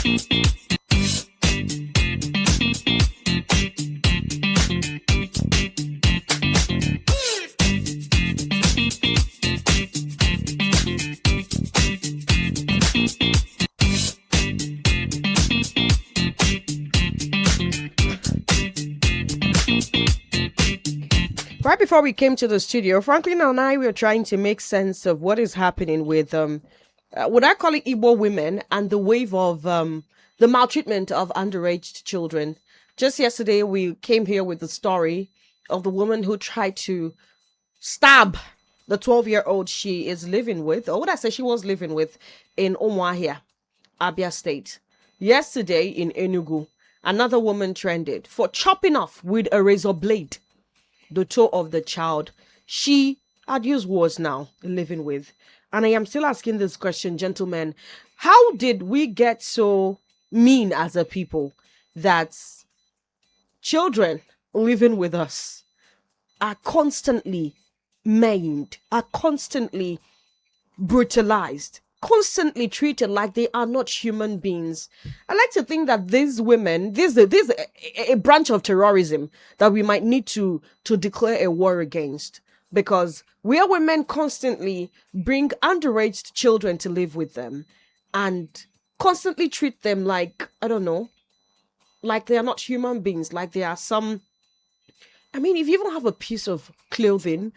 Right before we came to the studio, Franklin and I were trying to make sense of what is happening with would I call it Igbo women and the wave of the maltreatment of underage children. Just yesterday, we came here with the story of the woman who tried to stab the 12-year-old she is living with, or what I say she was living with, in Umuahia, Abia State. Yesterday in Enugu, another woman trended for chopping off with a razor blade the toe of the child she had used words now living with. And I am still asking this question, gentlemen. How did we get so mean as a people that children living with us are constantly maimed, are constantly brutalized, constantly treated like they are not human beings? I like to think that these women, this is a branch of terrorism that we might need to declare a war against, because where women constantly bring underage children to live with them and constantly treat them like, I don't know, like they are not human beings, like they are some, I mean, if you even have a piece of clothing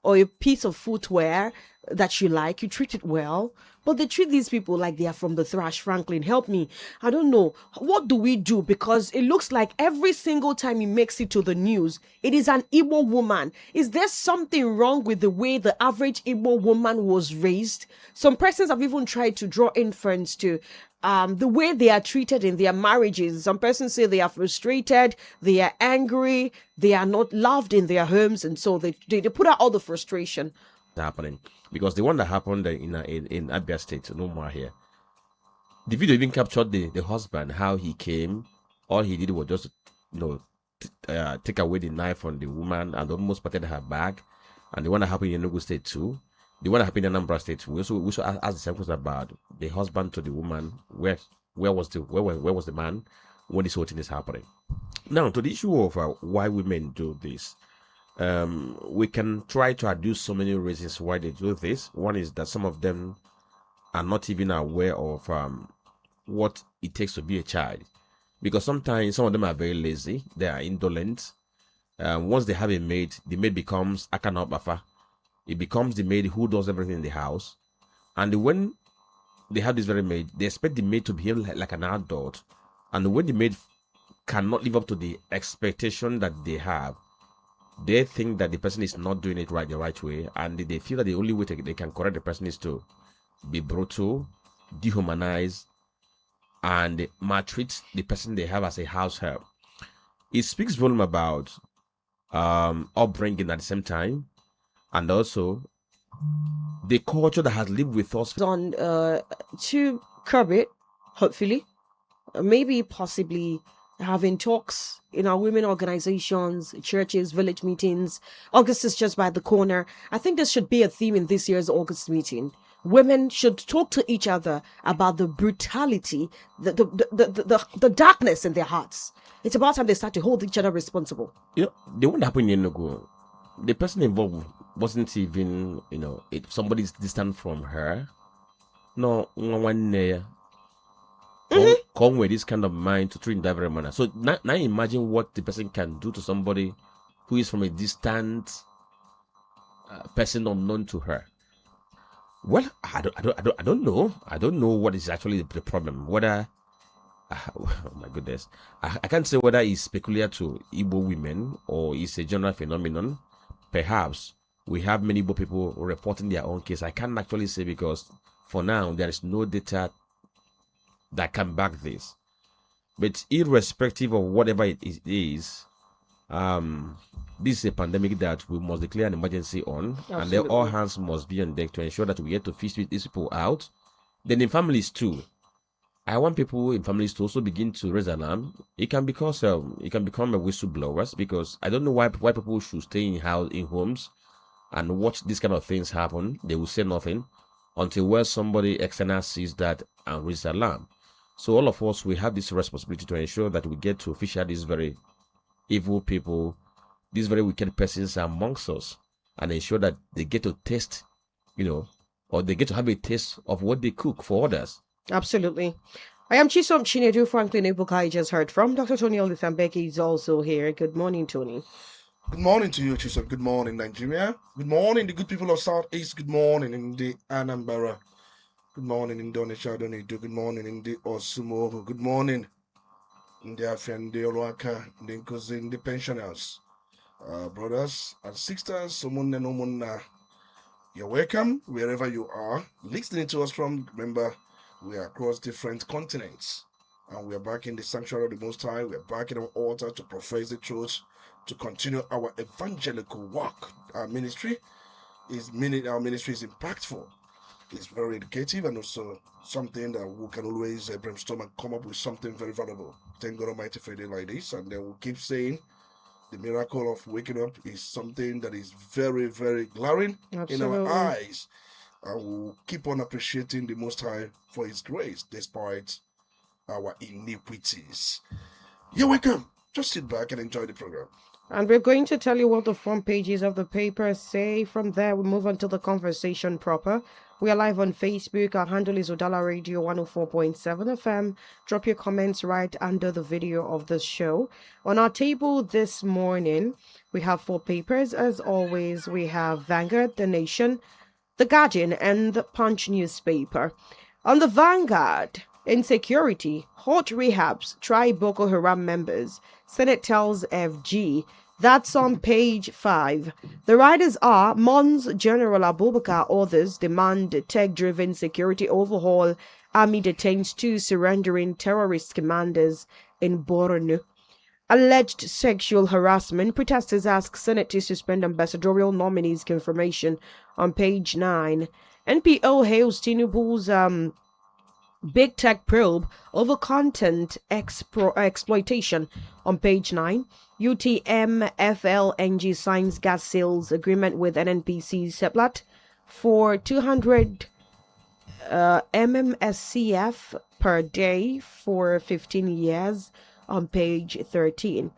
or a piece of footwear that you like, you treat it well. But they treat these people like they are from the thrash. Franklin, help me. I don't know. What do we do? Because it looks like every single time he makes it to the news, it is an Igbo woman. Is there something wrong with the way the average Igbo woman was raised? Some persons have even tried to draw inference to the way they are treated in their marriages. Some persons say they are frustrated, they are angry, they are not loved in their homes, and so they put out all the frustration. Happening, because the one that happened in Abia State, no more here. The video even captured the husband, how he came. All he did was just, take away the knife from the woman and almost protect her bag. And the one that happened in Enugu State too. The one that happened in Anambra State. We also asked the same question about the husband to the woman. Where was the man when this whole thing is happening? Now, to the issue of why women do this. We can try to adduce so many reasons why they do this. One is that some of them are not even aware of what it takes to be a child, because sometimes some of them are very lazy, they are indolent. Once they have a maid, the maid becomes akanabafa. It becomes the maid who does everything in the house, and when they have this very maid, they expect the maid to behave like an adult, and when the maid cannot live up to the expectation that they have, they think that the person is not doing it the right way, and they feel that the only way they can correct the person is to be brutal, dehumanize, and maltreat the person they have as a house help. It speaks volume about upbringing at the same time, and also the culture that has lived with us. On to curb it, hopefully, maybe possibly having talks in our women organizations, churches, village meetings. August is just by the corner. I think this should be a theme in this year's August meeting. Women should talk to each other about the brutality, the darkness in their hearts. It's about time they start to hold each other responsible. The one that happened in Enugu, the person involved wasn't even, somebody's distant from her. No, one come with this kind of mind to treat in that very manner. So now imagine what the person can do to somebody who is from a distant person unknown to her. Well, I don't know. I don't know what is actually the problem. Whether, oh my goodness, I can't say whether it's peculiar to Igbo women or it's a general phenomenon. Perhaps we have many Igbo people reporting their own case. I can't actually say, because for now there is no data that can back this. But irrespective of whatever it is, this is a pandemic that we must declare an emergency on. Absolutely. And then all hands must be on deck to ensure that we get to fish these people out. Then in families too, I want people in families to also begin to raise an alarm. It can become a whistleblowers, because I don't know why people should stay in homes and watch these kind of things happen. They will say nothing until somebody external sees that and raises alarm. So all of us, we have this responsibility to ensure that we get to fish out these very evil people, these very wicked persons amongst us, and ensure that they get to taste, or they get to have a taste of what they cook for others. Absolutely. I am Chisom Chinedu. Franklin Ebuka, I just heard from. Dr. Tony Olithambeki is also here. Good morning, Tony. Good morning to you, Chisom. Good morning, Nigeria. Good morning, the good people of Southeast. Good morning in the Anambra. Good morning in Onitsha. Good morning in the Osumo. Good morning in the FM, the Oluaka, the Nkozi, the pensioners. Brothers and sisters, you're welcome wherever you are listening to us from. Remember, we are across different continents, and we are back in the sanctuary of the Most High. We are back in our altar to profess the truth, to continue our evangelical work. Our ministry is impactful. It's very educative, and also something that we can always brainstorm and come up with something very valuable. Thank God Almighty for a day like this, and then we'll keep saying the miracle of waking up is something that is very, very glaring in our eyes. And we'll keep on appreciating the Most High for His grace despite our iniquities. You're welcome. Just sit back and enjoy the program. And we're going to tell you what the front pages of the paper say. From there, we move on to the conversation proper. We are live on Facebook. Our handle is Udala Radio 104.7 FM. Drop your comments right under the video of the show. On our table this morning, we have 4 papers. As always, we have Vanguard, The Nation, The Guardian, and the Punch newspaper. On the Vanguard, insecurity, hot rehabs, try Boko Haram members. Senate tells FG. That's on page 5. The writers are Mons General Abubakar. Others demand tech-driven security overhaul. Army detains 2 surrendering terrorist commanders in Borno. Alleged sexual harassment. Protesters ask Senate to suspend ambassadorial nominees' confirmation on page 9. NPO hails Tinubu's big tech probe over content exploitation on page 9. UTM-FLNG signs gas sales agreement with NNPC Seplat for 200 MMSCF per day for 15 years on page 13.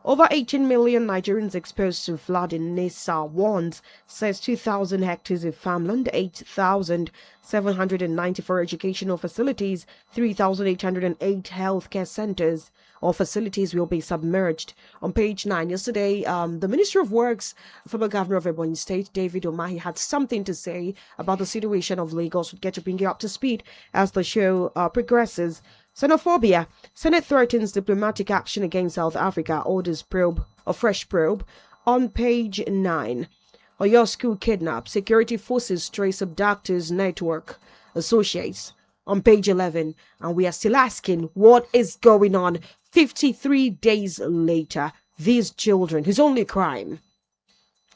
Over 18 million Nigerians exposed to flood in Nisa warns, says 2,000 hectares of farmland, 8,794 educational facilities, 3,808 healthcare centers or facilities will be submerged. On page 9, yesterday, the Minister of Works, former Governor of Ebonyi State, David Umahi, had something to say about the situation of Lagos. We'll get to bring you up to speed as the show progresses. Xenophobia. Senate threatens diplomatic action against South Africa. Orders a fresh probe. On page 9. Oyo school kidnap. Security forces trace abductors network. Associates. On page 11. And we are still asking what is going on 53 days later. These children, whose only crime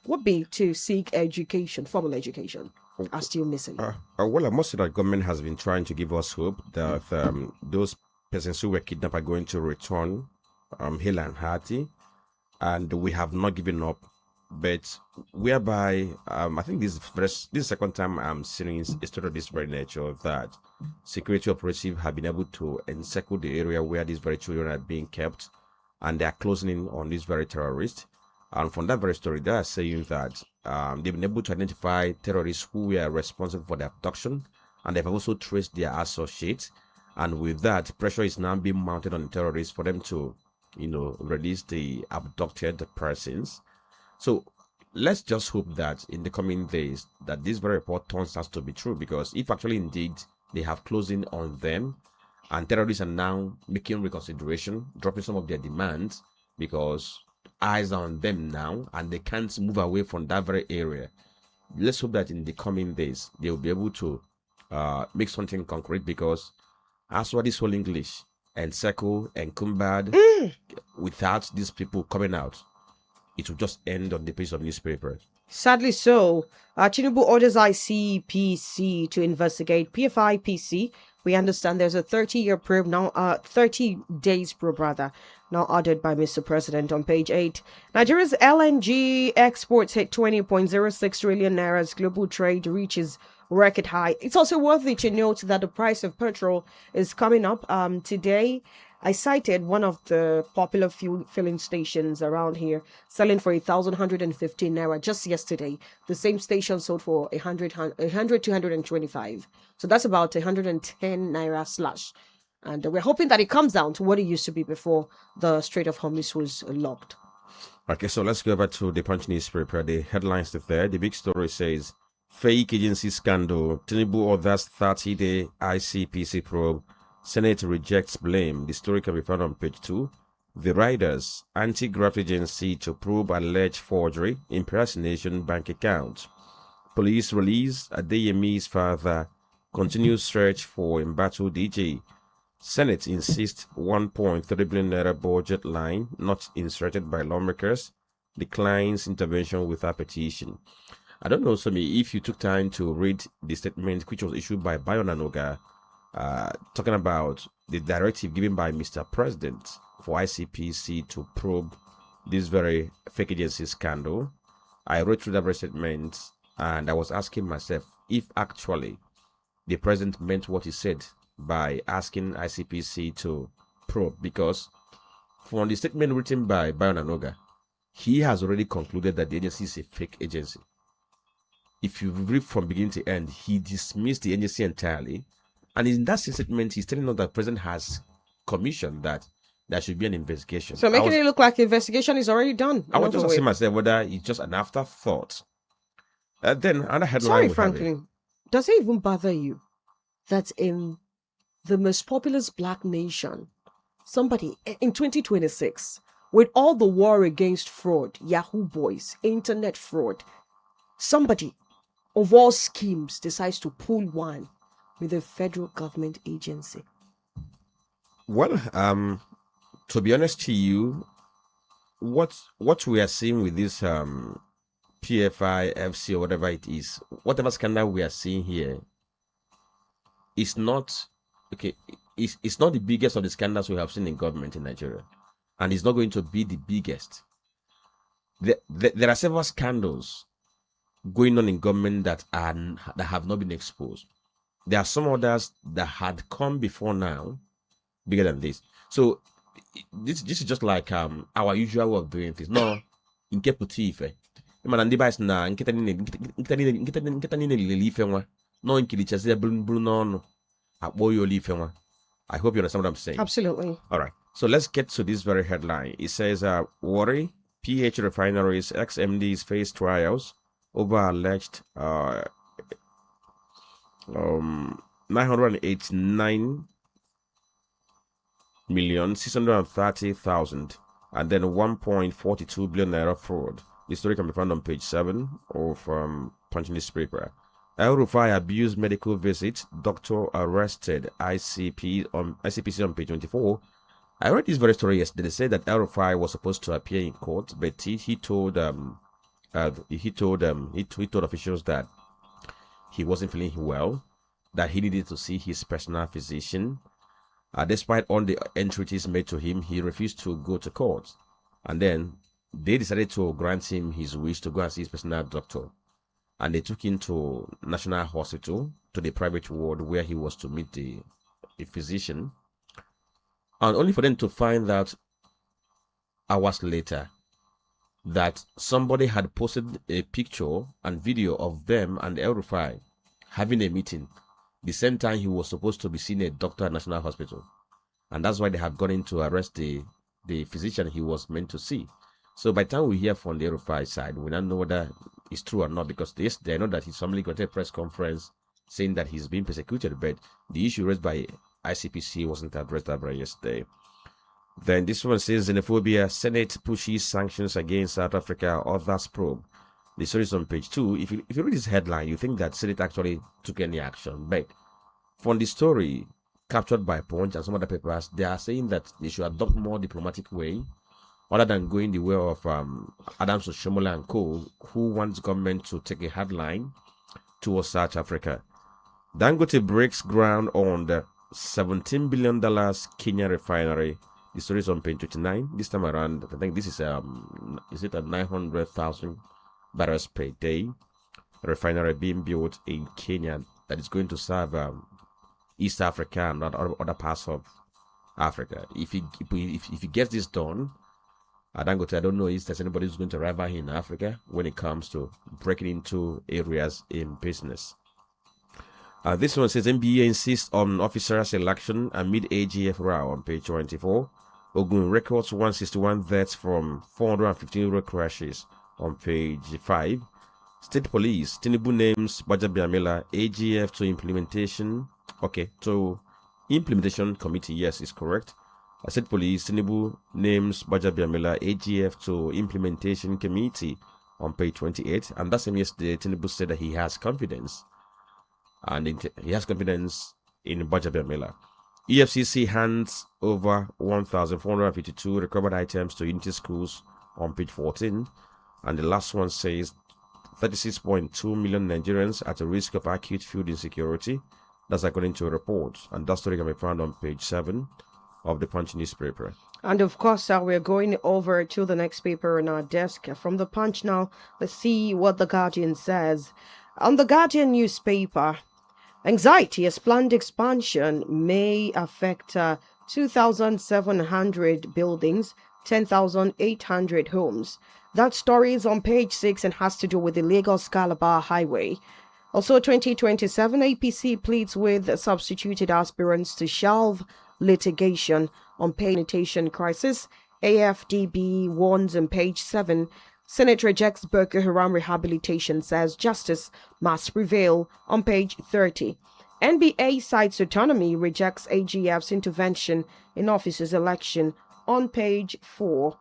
would be to seek education, formal education, are still missing. Well, most of the government has been trying to give us hope that those persons who were kidnapped are going to return hale and hearty, and we have not given up. But whereby, I think this is the second time I'm seeing a story of this very nature, that security operatives have been able to encircle the area where these very children are being kept, and they are closing in on these very terrorists. And from that very story, they are saying that they've been able to identify terrorists who were responsible for the abduction, and they've also traced their associates. And with that, pressure is now being mounted on the terrorists for them to, release the abducted persons. So let's just hope that in the coming days that this very report turns out to be true, because if actually indeed they have closing on them, and terrorists are now making reconsideration, dropping some of their demands, because eyes are on them now and they can't move away from that very area. Let's hope that in the coming days they will be able to make something concrete, because as what is whole English and Seko and Kumbad, without these people coming out, it will just end on the page of newspapers. Sadly so. Tinubu orders ICPC to investigate PFIPC. We understand there's a 30-year probe now, 30 days probe rather, now ordered by Mr. President on page 8. Nigeria's LNG exports hit 20.06 trillion naira as global trade reaches record high. It's also worthy to note that the price of petrol is coming up. Today, I cited one of the popular fuel filling stations around here selling for 1,115 naira just yesterday. The same station sold for 225. So that's about 110 naira slash. And we're hoping that it comes down to what it used to be before the Strait of Hormuz was locked. Okay, so let's go over to the Punch newspaper. The headlines there. The big story says, fake agency scandal, Tinubu orders 30-day ICPC probe, Senate rejects blame. The story can be found on page 2. The Riders, anti-graft agency to probe alleged forgery, impersonation bank account. Police release Adeyemi's father, continues search for embattled DJ. Senate insists 1.3 billion naira budget line not inserted by lawmakers, declines intervention with a petition. I don't know, Somi, if you took time to read the statement which was issued by Bayo Nanoga, talking about the directive given by Mr. President for ICPC to probe this very fake agency scandal. I read through that very statement and I was asking myself if actually the president meant what he said by asking ICPC to probe, because from the statement written by Bayo Nanoga, he has already concluded that the agency is a fake agency. If you read from beginning to end, he dismissed the agency entirely. And in that statement, he's telling us that the president has commissioned that there should be an investigation. So making it look like the investigation is already done. I was just asking myself whether it's just an afterthought. Then another headline. Sorry, Franklin. Does it even bother you that in the most populous black nation, somebody in 2026, with all the war against fraud, Yahoo boys, internet fraud, somebody of all schemes decides to pull one with a federal government agency? Well, to be honest to you, what we are seeing with this PFI, FC, or whatever it is, whatever scandal we are seeing here, is not okay. It's not the biggest of the scandals we have seen in government in Nigeria, and it's not going to be the biggest. There are several scandals going on in government that have not been exposed. There are some others that had come before now, bigger than this. So this is just like our usual way of doing things. No, in keputi man and device na nkita ni ife nwa no nkilicheze bulu no akpo yo ife nwa. I hope you understand what I'm saying. Absolutely. All right. So let's get to this very headline. It says, worry, PH refineries, ex-MDs face trials over alleged 989,630,000 and then 1.42 billion naira fraud. The story can be found on page 7 of Punch newspaper. El Rufai abused medical visit. Doctor arrested. ICPC on page 24. I read this very story yesterday. They said that El Rufai was supposed to appear in court, but he told officials that he wasn't feeling well, that he needed to see his personal physician. Despite all the entreaties made to him, he refused to go to court. And then they decided to grant him his wish to go and see his personal doctor. And they took him to National Hospital, to the private ward where he was to meet a physician. And only for them to find out hours later that somebody had posted a picture and video of them and El Rufai having a meeting the same time he was supposed to be seeing a doctor at National Hospital. And that's why they have gone in to arrest the physician he was meant to see. So by the time we hear from the El Rufai side, we don't know whether it's true or not, because yesterday I know that his family got a press conference saying that he's being persecuted, but the issue raised by ICPC wasn't addressed ever yesterday. Then this one says, xenophobia, Senate pushes sanctions against South Africa, others probe. The story is on page 2. If you read this headline, you think that Senate actually took any action, but from the story captured by Punch and some other papers, they are saying that they should adopt more diplomatic way, other than going the way of Adams Oshomola and co, who wants government to take a hard line towards South Africa. Dangote breaks ground on the $17 billion Kenya refinery. The story is on page 29. This time around, I think this is it at 900,000 barrels per day. refinery being built in Kenya that is going to serve East Africa and other parts of Africa. If he gets this done, I don't know if there's anybody who's going to rival him in Africa when it comes to breaking into areas in business. This one says NBA insists on officer selection amid AGF row on page 24. Ogun records 161 deaths from 415 road crashes on page 5. State Police, Tinubu names Bajabiamila AGF to implementation committee. Yes, is correct. State Police, Tinubu names Bajabiamila AGF to implementation committee on page 28. And that's yesterday, Tinubu said that he has confidence. And he has confidence in Bajabiamila. EFCC hands over 1,452 recovered items to Unity schools on page 14. And the last one says 36.2 million Nigerians at a risk of acute food insecurity. That's according to a report. And that story can be found on page 7 of the Punch newspaper. And of course, we're going over to the next paper on our desk. From the Punch now, let's see what the Guardian says. On the Guardian newspaper, anxiety as planned expansion may affect 2,700 buildings, 10,800 homes. That story is on page 6 and has to do with the Lagos-Calabar Highway. Also, 2027 APC pleads with substituted aspirants to shelve litigation on penetration crisis. AFDB warns on page 7. Senate rejects Boko Haram rehabilitation, says justice must prevail on page 30. NBA cites autonomy, rejects AGF's intervention in officers' election on page 4.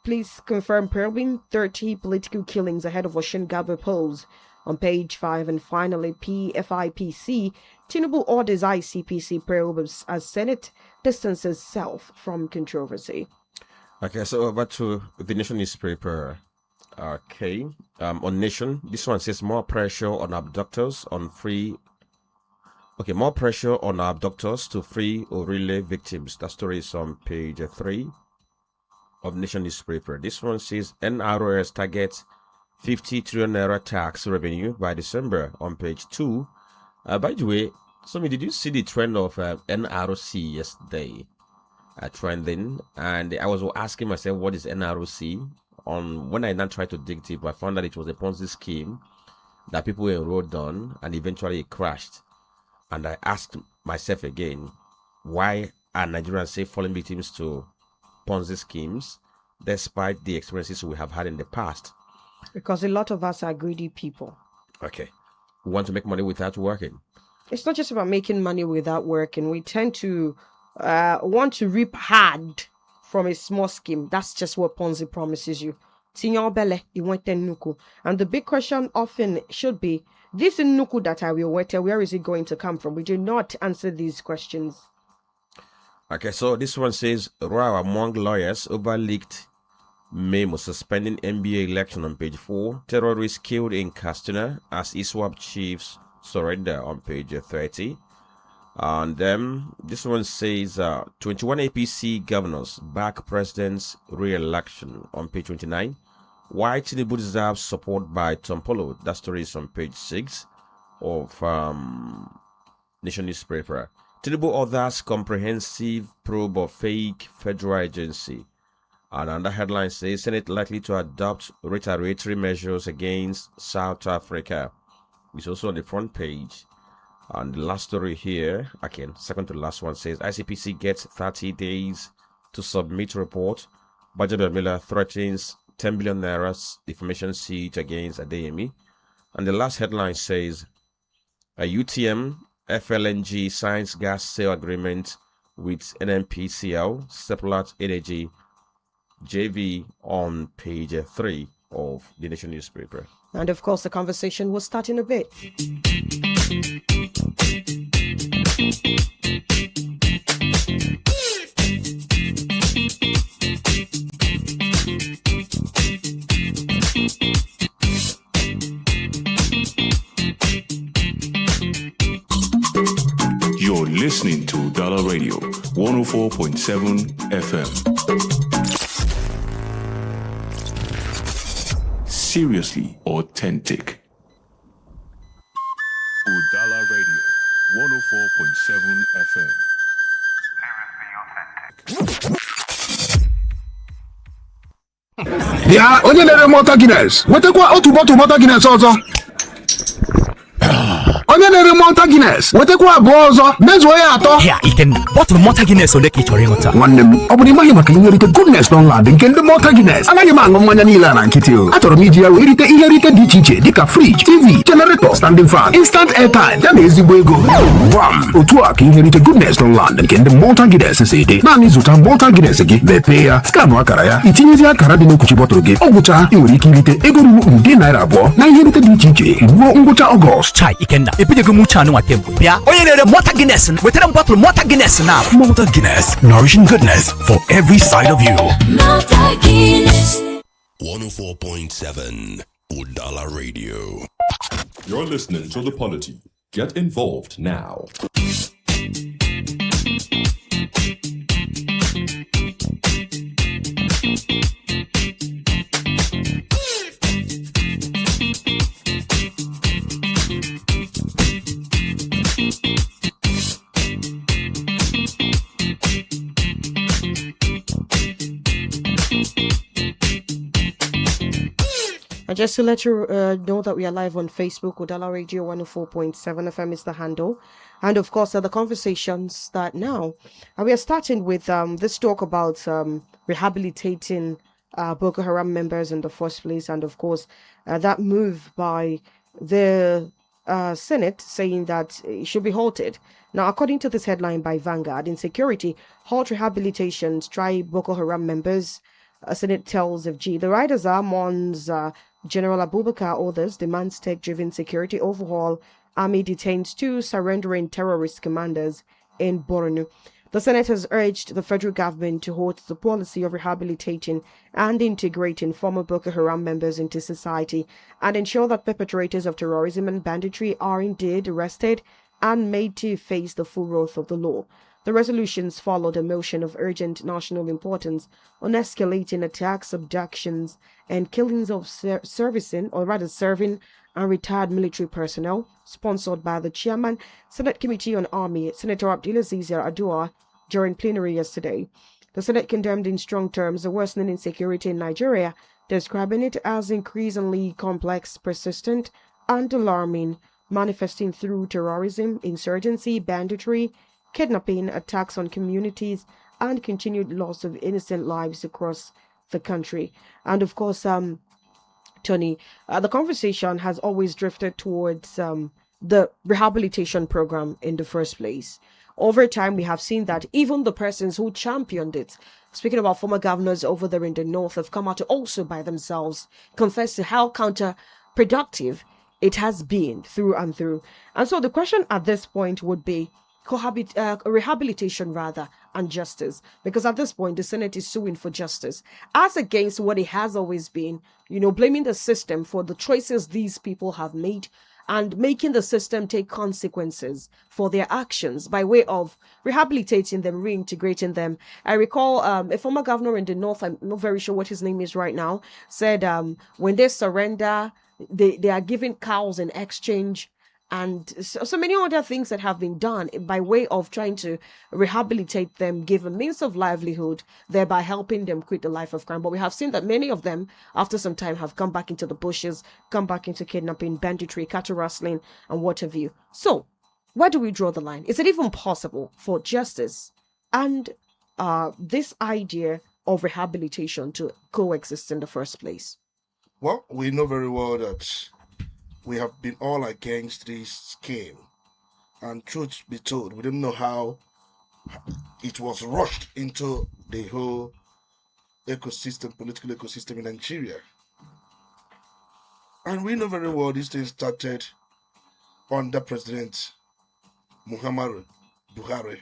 Please confirm probing 30 political killings ahead of Oshingaba polls on page 5. And finally, PFIPC, Tinubu orders ICPC probes as Senate distances self from controversy. Okay, so over to the Nation newspaper. Okay, on Nation, this one says more pressure on abductors more pressure on abductors to free Orile victims. That story is on page 3 of Nation newspaper. This one says NROS targets 50 trillion naira tax revenue by December on page 2. By the way, Somi, did you see the trend of NROC yesterday? Trending, and I was asking myself, what is NROC? When I now tried to dig deep, I found that it was a Ponzi scheme that people enrolled on, and eventually it crashed. And I asked myself again, why are Nigerians falling victims to Ponzi schemes, despite the experiences we have had in the past? Because a lot of us are greedy people. Okay, we want to make money without working. It's not just about making money without working. We tend to want to reap hard from a small scheme. That's just what Ponzi promises you. And the big question often should be, this nuku that I will wait, where is it going to come from? We do not answer these questions. Okay, so this one says, row among lawyers over leaked memo suspending NBA election on page 4. Terrorists killed in Castina as ISWAP chiefs surrender on page 30. And this one says 21 APC governors back president's re-election on page 29. Why Tinubu deserves support by Tompolo. That story is on page 6 of Nation newspaper. Tinubu orders comprehensive probe of fake federal agency. And another headline says Senate likely to adopt retaliatory measures against South Africa. It's also on the front page. And the last story here, again, second to the last one, says ICPC gets 30 days to submit report. Bajabiamila threatens 10 billion naira defamation suit against Adeyemi. And the last headline says a UTM FLNG signs gas sale agreement with NNPCL, Seplat Energy JV on page 3 of the Nation newspaper. And of course, the conversation will start in a bit. You're listening to Udala Radio 104.7 FM. Seriously authentic. 104.7 FM. Ya onye na-ere Malta Guinness wetakwa otu bọtụ Malta Guinness ọzọ. Onye na-ere Malta Guinness wetakwa abụọ ọzọ mezuo ya atọ. Ya Ikenna, bọtụlụ Malta Guinness ole ka ị chọrọ ịṅụta? Nwanne m, ọ bụrụ ịmaghị maka ihe rite goodness Dunlad nke ndị Malta Guinness, anaghị m aṅụ mmanya niile a na nkịtị o. Achọrọ m iji ya wee rite ihe rite dị iche iche dịka fridge, TV, generator, standing fan, instant airtime, ya na ezigbo ego. Gwam, otu a ka ihe rite goodness Dunlad nke ndị Malta Guinness si dị. Naanị zụta Malta Guinness gị, mepee ya, skanụ akara ya, itinyezi akara dị n'okwuchi bọtụlụ gị. Ọ gwụcha, ị nwere ike irite ego ruru nde naira 2 na ihe rite dị iche iche ruo ngwụcha Ọgọst. Chai Ikenna, ebinyego m uche anụ nwa kemgbe. Bịa, onye na-ere Malta Guinness, wetara m bọtụlụ Malta Guinness na. Malta Guinness, nourishing goodness for every side of you. Malta Guinness. 104.7 Udala Radio. You're listening to the Polity. Get involved now. And just to let you know that we are live on Facebook, Udala Radio 104.7 FM is the handle. And of course, the conversations start now. And we are starting with this talk about rehabilitating Boko Haram members in the first place. And of course, that move by the Senate saying that it should be halted. Now, according to this headline by Vanguard, insecurity, halt rehabilitations, try Boko Haram members. Senate tells FG. The riders are Mons, General Abubakar, others demands tech-driven security overhaul. Army detains 2 surrendering terrorist commanders in Borno. The Senate has urged the federal government to halt the policy of rehabilitating and integrating former Boko Haram members into society and ensure that perpetrators of terrorism and banditry are indeed arrested and made to face the full wrath of the law. The resolutions followed a motion of urgent national importance on escalating attacks, abductions, and killings of serving and retired military personnel, sponsored by the chairman, Senate Committee on Army, Senator Abdulaziz Adua, during plenary yesterday. The Senate condemned in strong terms the worsening insecurity in Nigeria, describing it as increasingly complex, persistent, and alarming, manifesting through terrorism, insurgency, banditry, kidnapping, attacks on communities, and continued loss of innocent lives across the country. And of course, Tony, the conversation has always drifted towards the rehabilitation program in the first place. Over time, we have seen that even the persons who championed it, speaking about former governors over there in the north, have come out to also by themselves confess to how counterproductive it has been through and through. And so the question at this point would be rehabilitation rather and justice, because at this point the Senate is suing for justice as against what it has always been, blaming the system for the choices these people have made and making the system take consequences for their actions by way of rehabilitating them, reintegrating them. I recall a former governor in the north, I'm not very sure what his name is right now, said when they surrender, they are given cows in exchange, and so many other things that have been done by way of trying to rehabilitate them, give a means of livelihood, thereby helping them quit the life of crime. But we have seen that many of them, after some time, have come back into the bushes, come back into kidnapping, banditry, cattle rustling, and what have you. So, where do we draw the line? Is it even possible for justice and this idea of rehabilitation to coexist in the first place? Well, we know very well that we have been all against this scheme. And truth be told, we don't know how it was rushed into the whole ecosystem, political ecosystem in Nigeria. And we know very well this thing started under President Muhammadu Buhari.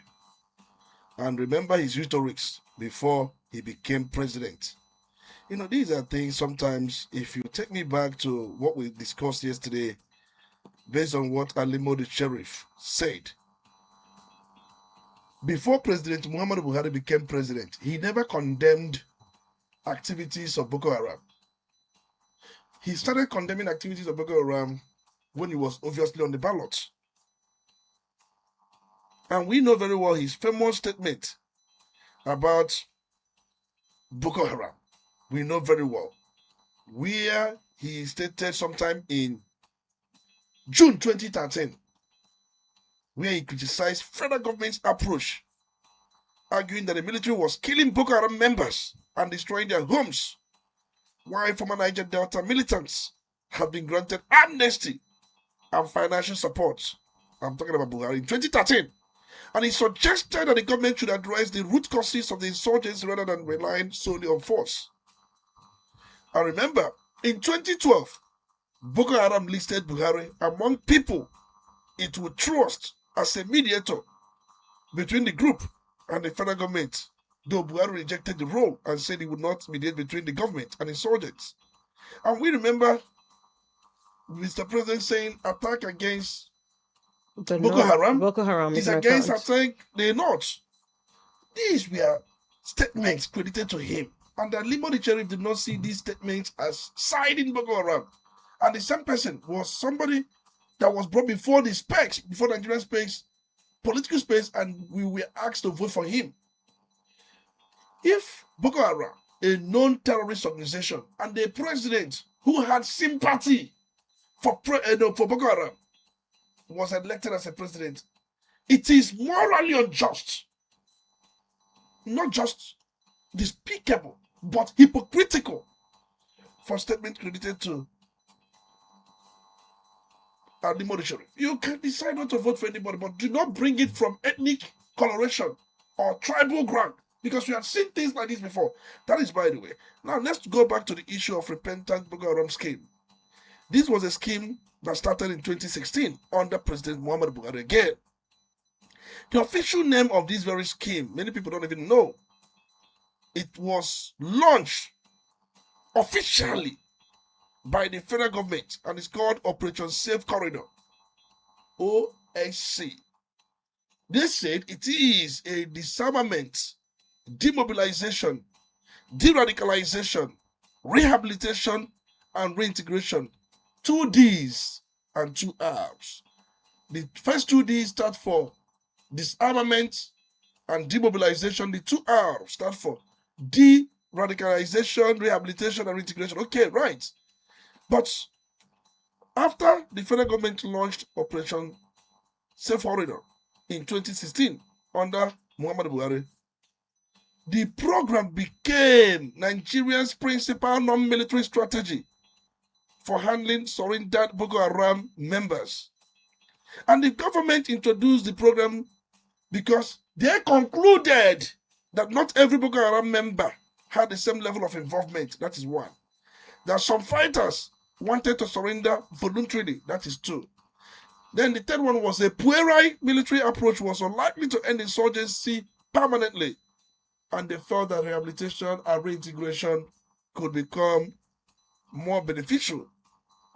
And remember his rhetorics before he became president. These are things sometimes, if you take me back to what we discussed yesterday, based on what Alimo the Sheriff said, before President Muhammadu Buhari became president, he never condemned activities of Boko Haram. He started condemning activities of Boko Haram when he was obviously on the ballot. And we know very well his famous statement about Boko Haram. We know very well where he stated sometime in June 2013, where he criticized federal government's approach, arguing that the military was killing Boko Haram members and destroying their homes, while former Niger Delta militants have been granted amnesty and financial support. I'm talking about Buhari in 2013. And he suggested that the government should address the root causes of the insurgency rather than relying solely on force. And remember, in 2012, Boko Haram listed Buhari among people it would trust as a mediator between the group and the federal government, though Buhari rejected the role and said he would not mediate between the government and insurgents. And we remember Mr. President saying attack against Boko Haram is against attack the North. These were statements credited to him. And that Limoni Cherif did not see these statements as siding Boko Haram. And the same person was somebody that was brought before the specs, before the Nigerian space, political space, and we were asked to vote for him. If Boko Haram, a known terrorist organization, and the president who had sympathy for Boko Haram was elected as a president, it is morally unjust, not just despicable, but hypocritical for statement credited to Limoni Cherif. You can decide not to vote for anybody, but do not bring it from ethnic coloration or tribal ground, because we have seen things like this before. That is by the way. Now let's go back to the issue of repentant Boko Haram scheme. This was a scheme that started in 2016 under President Muhammadu Buhari again. The official name of this very scheme, many people don't even know. It was launched officially by the federal government and it's called Operation Safe Corridor, OSC. They said it is a disarmament, demobilization, de-radicalization, rehabilitation, and reintegration. 2 Ds and 2 Rs. The first 2 Ds start for disarmament and demobilization. The 2 Rs start for de-radicalization, rehabilitation, and reintegration. Okay, right. But after the federal government launched Operation Safe Corridor in 2016 under Muhammadu Buhari, the program became Nigeria's principal non-military strategy for handling surrendered Boko Haram members. And the government introduced the program because they concluded that not every Boko Haram member had the same level of involvement. That is 1. There are some fighters wanted to surrender voluntarily. That is 2. Then the third one was a puerile military approach was unlikely to end insurgency permanently. And they felt that rehabilitation and reintegration could become more beneficial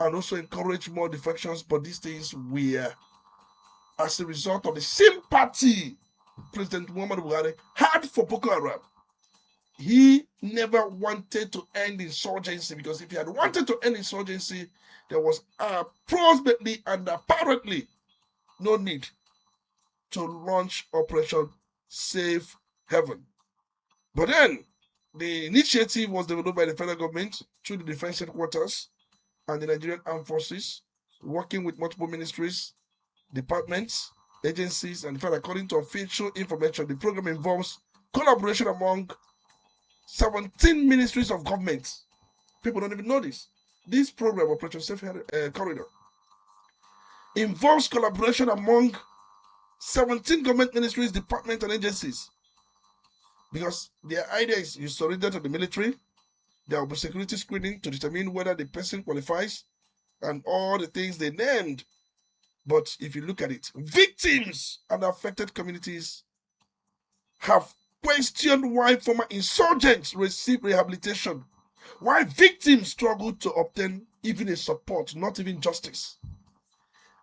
and also encourage more defections. But these things were as a result of the sympathy President Muhammadu Buhari had for Boko Haram. He never wanted to end insurgency, because if he had wanted to end insurgency, there was approximately and apparently no need to launch Operation Safe Haven. But then the initiative was developed by the federal government through the Defense Headquarters and the Nigerian Armed Forces, working with multiple ministries, departments, agencies, and in fact, according to official information, the program involves collaboration among 17 ministries of government. People don't even know this. This program, Operation Safe Corridor, involves collaboration among 17 government ministries, departments, and agencies. Because their idea is you surrender to the military, there will be security screening to determine whether the person qualifies and all the things they named. But if you look at it, victims and affected communities have questioned why former insurgents receive rehabilitation, why victims struggle to obtain even a support, not even justice.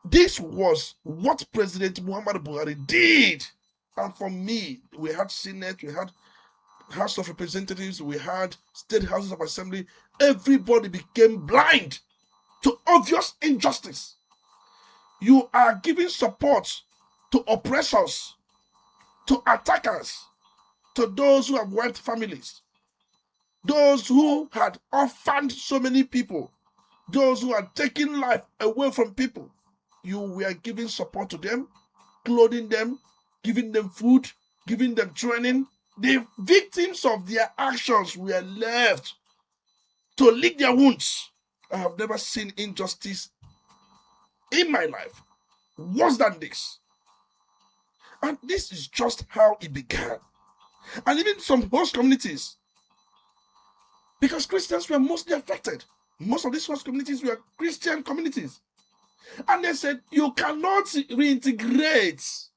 This was what President Muhammadu Buhari did. And for me, we had Senate, we had House of Representatives, we had State Houses of Assembly. Everybody became blind to obvious injustice. You are giving support to oppressors, to attackers, to those who have wiped families, those who had orphaned so many people, those who had taken life away from people. You were giving support to them, clothing them, giving them food, giving them training. The victims of their actions were left to lick their wounds. I have never seen injustice in my life worse than this. And this is just how it began. And even some host communities, because Christians were mostly affected. Most of these host communities were Christian communities. And they said, you cannot reintegrate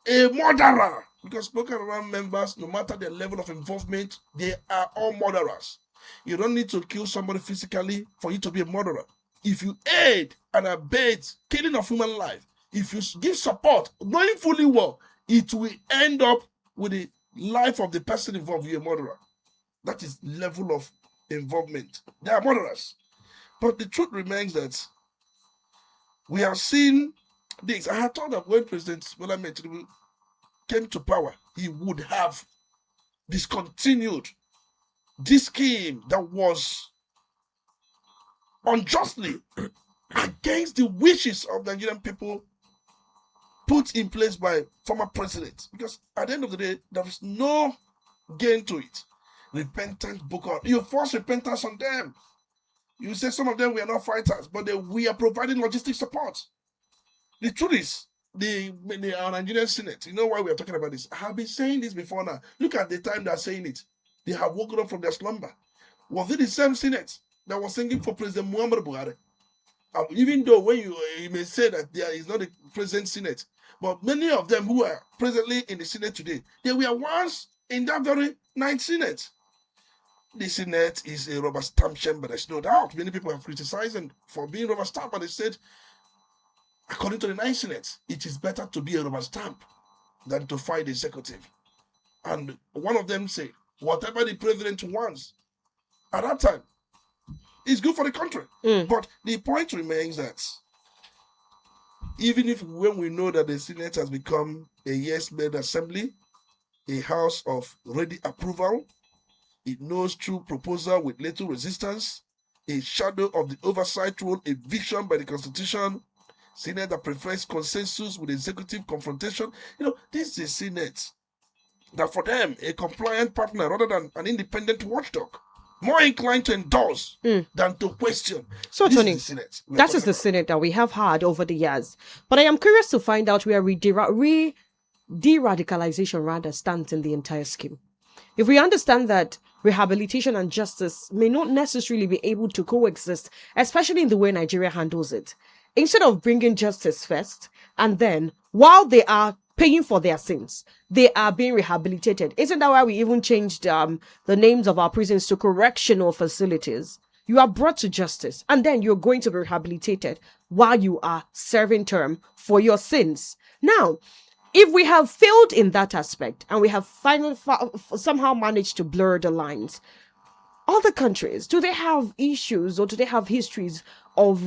a murderer, because Boko Haram members, no matter their level of involvement, they are all murderers. You don't need to kill somebody physically for you to be a murderer. If you aid and abet killing of human life, if you give support, knowing fully well, it will end up with the life of the person involved, you're a murderer. That is level of involvement. They are murderers. But the truth remains that we have seen this. I had thought that when President Bola Ahmed Tinubu came to power, he would have discontinued this scheme that was unjustly against the wishes of the Nigerian people put in place by former presidents. Because at the end of the day, there is no gain to it. Repentant Boko Haram. You force repentance on them. You say some of them were not fighters, but we are providing logistic support. The truth is, our Nigerian Senate, you know why we are talking about this? I have been saying this before now. Look at the time they are saying it. They have woken up from their slumber. Was it the same Senate that was singing for President Muhammad Buhari? Even though when you may say that there is not a present Senate, but many of them who are presently in the Senate today, they were once in that very ninth Senate. The Senate is a rubber stamp chamber, there's no doubt. Many people have criticized them for being rubber stamp, but they said, according to the ninth Senate, it is better to be a rubber stamp than to fight the executive. And one of them said, whatever the president wants at that time is good for the country. But the point remains that even if when we know that the Senate has become a yes-made assembly, a house of ready approval, it knows true proposal with little resistance, a shadow of the oversight role, a vision by the Constitution, Senate that prefers consensus with executive confrontation. This is a Senate that for them, a compliant partner rather than an independent watchdog, more inclined to endorse than to question. So, This Tony, is the Senate that is the Senate that we have had over the years. But I am curious to find out where de-radicalization stands in the entire scheme. If we understand that rehabilitation and justice may not necessarily be able to coexist, especially in the way Nigeria handles it, instead of bringing justice first, and then while they are paying for their sins, they are being rehabilitated. Isn't that why we even changed the names of our prisons to correctional facilities? You are brought to justice, and then you're going to be rehabilitated while you are serving term for your sins. Now, if we have failed in that aspect, and we have finally somehow managed to blur the lines, other countries, do they have issues or do they have histories of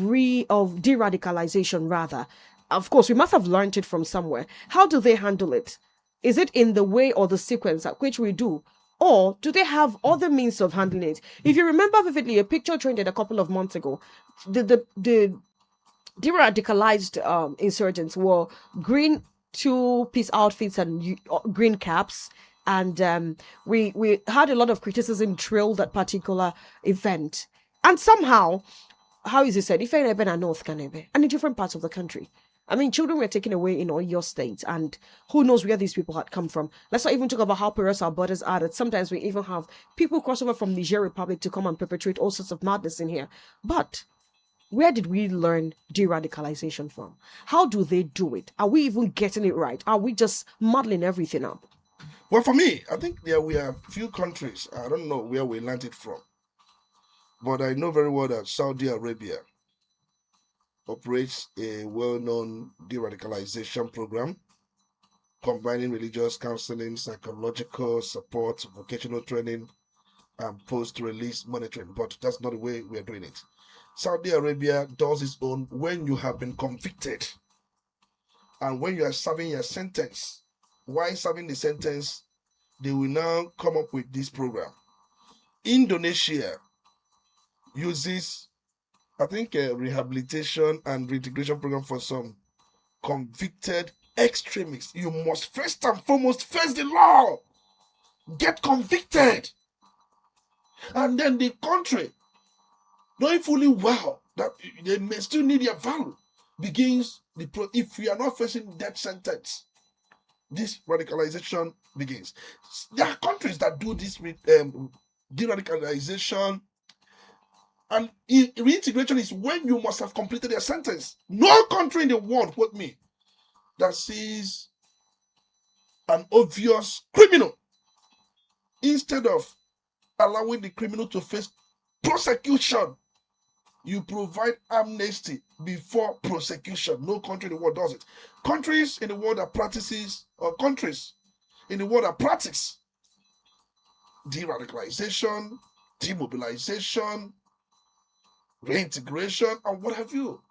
de-radicalization rather? Of course, we must have learned it from somewhere. How do they handle it? Is it in the way or the sequence at which we do? Or do they have other means of handling it? If you remember vividly, a picture trended a couple of months ago. The de-radicalized insurgents wore green two-piece outfits and green caps. And we had a lot of criticism trail that particular event. And somehow, how is it said? If I North Canebe, and in different parts of the country. I mean, children were taken away in all your states, and who knows where these people had come from. Let's not even talk about how porous our borders are, that sometimes we even have people cross over from Niger Republic to come and perpetrate all sorts of madness in here. But where did we learn de-radicalization from? How do they do it? Are we even getting it right? Are we just muddling everything up? Well, for me, I think there we have few countries. I don't know where we learned it from, but I know very well that Saudi Arabia operates a well-known de-radicalization program, combining religious counseling, psychological support, vocational training, and post-release monitoring. But that's not the way we are doing it. Saudi Arabia does its own when you have been convicted And when you are serving your sentence, while serving the sentence, they will now come up with this program. Indonesia uses, I think, a rehabilitation and reintegration program for some convicted extremists. You must first and foremost face the law, get convicted, and then the country, knowing fully well that they may still need their value, begins if we are not facing death sentence, this radicalization begins. There are countries that do this with de-radicalization, and reintegration is when you must have completed your sentence. No country in the world, quote me, that sees an obvious criminal, instead of allowing the criminal to face prosecution, you provide amnesty before prosecution. No country in the world does it. Countries in the world that practices, or countries in the world that practice de-radicalization, demobilization, reintegration, and what have you,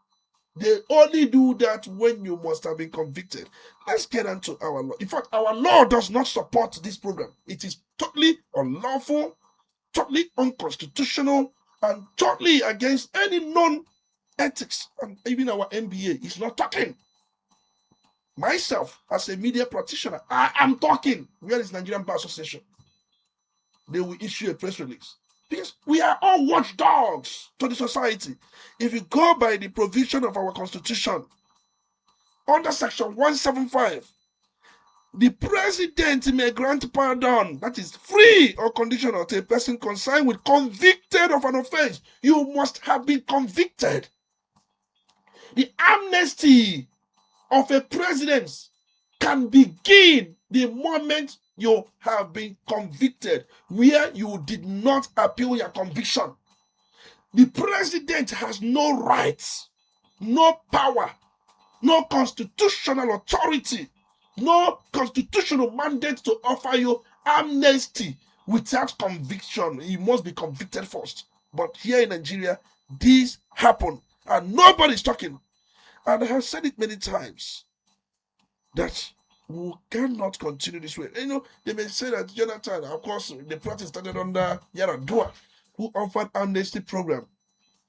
they only do that when you must have been convicted. Let's get into our law. In fact, our law does not support this program. It is totally unlawful, totally unconstitutional, and totally against any known ethics. And even our NBA is not talking. Myself, as a media practitioner, I am talking. Where is Nigerian Bar Association? They will issue a press release. Because we are all watchdogs to the society. If you go by the provision of our constitution, under section 175, the president may grant pardon, that is free or conditional, to a person concerned with convicted of an offense. You must have been convicted. The amnesty of a president can begin the moment you have been convicted, where you did not appeal your conviction. The president has no rights, no power, no constitutional authority, no constitutional mandate to offer you amnesty without conviction. You must be convicted first. But here in Nigeria, this happened, and nobody's talking. And I have said it many times that we cannot continue this way. You know, they may say that Jonathan, of course, the practice started under Yaradua, who offered amnesty program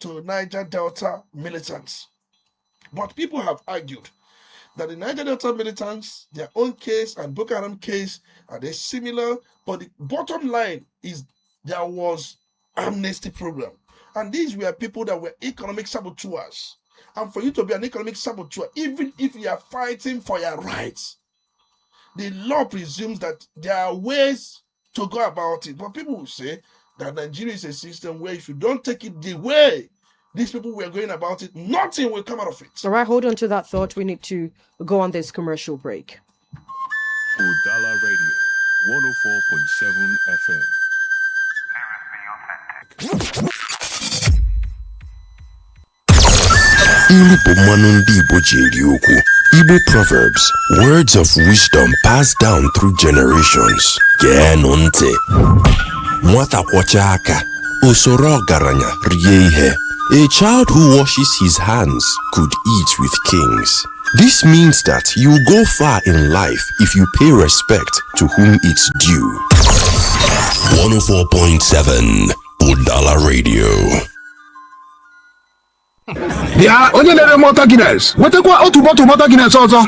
to Niger Delta militants. But people have argued that the Niger Delta militants, their own case and Boko Haram case, are they similar? But the bottom line is there was amnesty program. And these were people that were economic saboteurs. And for you to be an economic saboteur, even if you are fighting for your rights, the law presumes that there are ways to go about it. But people will say that Nigeria is a system where if you don't take it the way these people were going about it, nothing will come out of it. All right, hold on to that thought. We need to go on this commercial break. Udala Radio, 104.7 FM. Igbo proverbs, words of wisdom passed down through generations. Genonte. Nwata kwọcha aka, usoro ọgaranya rie ihe. A child who washes his hands could eat with kings. This means that you go far in life if you pay respect to whom it's due. 104.7 Udala Radio. Ya onye na-ere Malta Guinness, wetakwa otu bottle Malta Guinness ọzọ.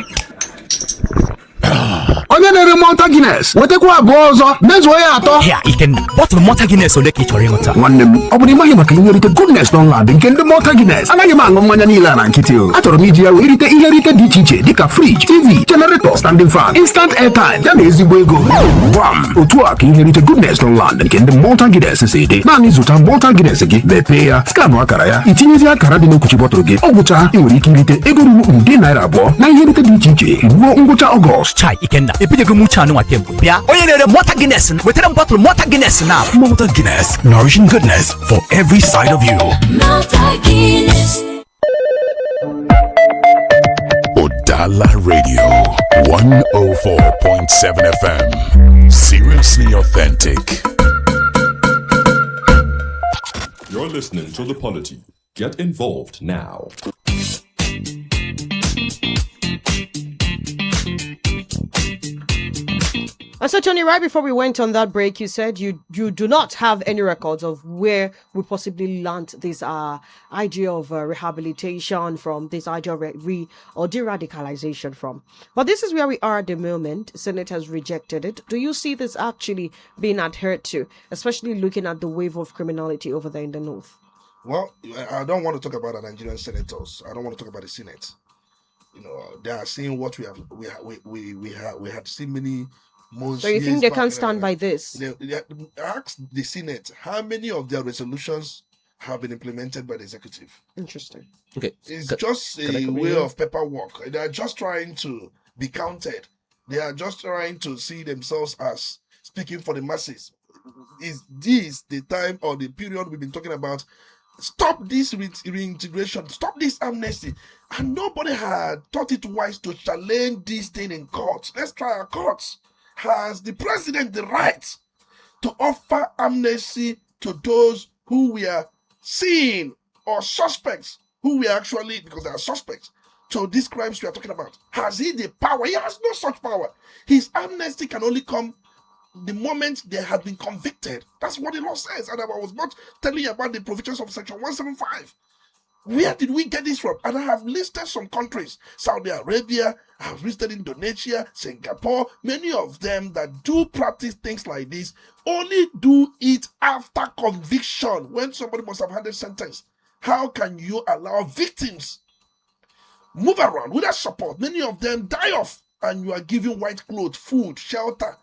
Onye na-ere Malta Guinness, wetakwa abụọ ọzọ, mezuo ya atọ. Ya Ikenna, bottle Malta Guinness ole ka ị chọrọ ịṅụta? Nwanne m, ọ bụrụ ịmaghị maka ihe rite goodness Nọnland nke ndị Malta Guinness, anaghị m aṅụ mmanya niile a na nkịtị o. Achọrọ m iji ya wee rite ihe rite dị iche iche dịka fridge, TV, generator, standing fan, instant airtime, ya na ezigbo ego. Gwam, otu a ka ihe rite goodness Nọnland nke ndị Malta Guinness si dị. Naanị zụta Malta Guinness gị, mepee ya, skanụ akara ya, itinyezi akara dị n'okwuchi bọtụlụ gị. Ọ gwụcha, ị nwere ike irite ego ruru nde naira 2 na ihe rite dị iche iche ruo ngwụcha Ọgọst. Chai Ikenna, ebinyego m uche anụ nwa kemgbe. Bịa, onye na-ere Malta Guinness, wetara m bottle Malta Guinness now. Malta Guinness, nourishing goodness for every side of you. Malta Guinness. Udala Radio, 104.7 FM. Seriously authentic. You're listening to The Polity. Get involved now. And so, Tony, right before we went on that break, you said you do not have any records of where we possibly learned this idea of rehabilitation from, this idea of or de-radicalization from. But this is where we are at the moment. Senate has rejected it. Do you see this actually being adhered to, especially looking at the wave of criminality over there in the north? Well, I don't want to talk about the Nigerian senators. I don't want to talk about the Senate. They are seeing what we had seen many. So you think they can't stand by this? Ask the Senate how many of their resolutions have been implemented by the executive. Interesting. Okay, it's just a way of paperwork. They are just trying to be counted. They are just trying to see themselves as speaking for the masses. Is this the time or the period we've been talking about? Stop this reintegration. Stop this amnesty. And nobody had thought it wise to challenge this thing in court. Let's try our courts. Has the president the right to offer amnesty to those who we are seeing or suspects, who we are actually, because they are suspects, to these crimes we are talking about? Has he the power? He has no such power. His amnesty can only come the moment they have been convicted. That's what the law says. And I was not telling you about the provisions of Section 175. Where did we get this from? And I have listed some countries. Saudi Arabia, I have listed Indonesia, Singapore. Many of them that do practice things like this only do it after conviction, when somebody must have had a sentence. How can you allow victims move around without support? Many of them die off, and you are giving white clothes, food, shelter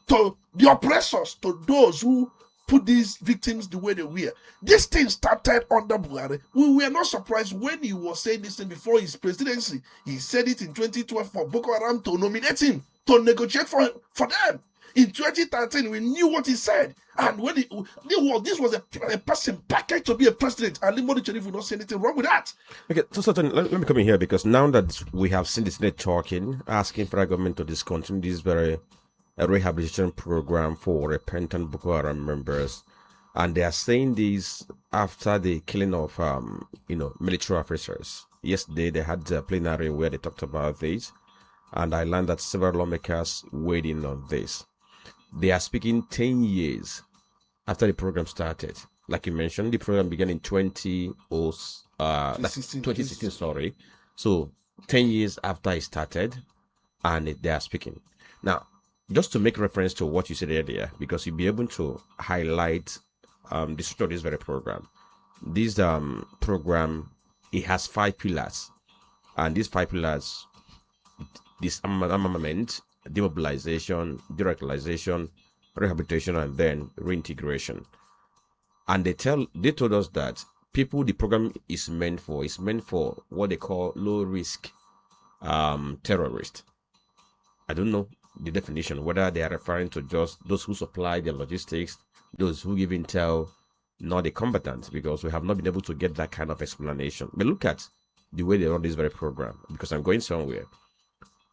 to the oppressors, to those who put these victims the way they were. This thing started under Buhari. We were not surprised when he was saying this thing before his presidency. He said it in 2012 for Boko Haram to nominate him, to negotiate for them. In 2013, we knew what he said. And when this was a person packaged to be a president, Ali Modi Sharif would not say anything wrong with that. Okay, so let me come in here, because now that we have seen the Senate talking, asking for the government to discontinue this very rehabilitation program for repentant Boko Haram members, and they are saying this after the killing of military officers. Yesterday they had a plenary where they talked about this, and I learned that several lawmakers weighed in on this. They are speaking 10 years after the program started. Like you mentioned, the program began in 2016, sorry. So 10 years after it started, and they are speaking. Now, just to make reference to what you said earlier, because you'll be able to highlight the structure of this very program. This program, it has 5 pillars, and these 5 pillars: disarmament, demobilization, deradicalization, rehabilitation, and then reintegration. And they told us that people the program is meant for what they call low risk terrorists. I don't know the definition, whether they are referring to just those who supply the logistics, those who give intel, not the combatants, because we have not been able to get that kind of explanation. But look at the way they run this very program, because I'm going somewhere.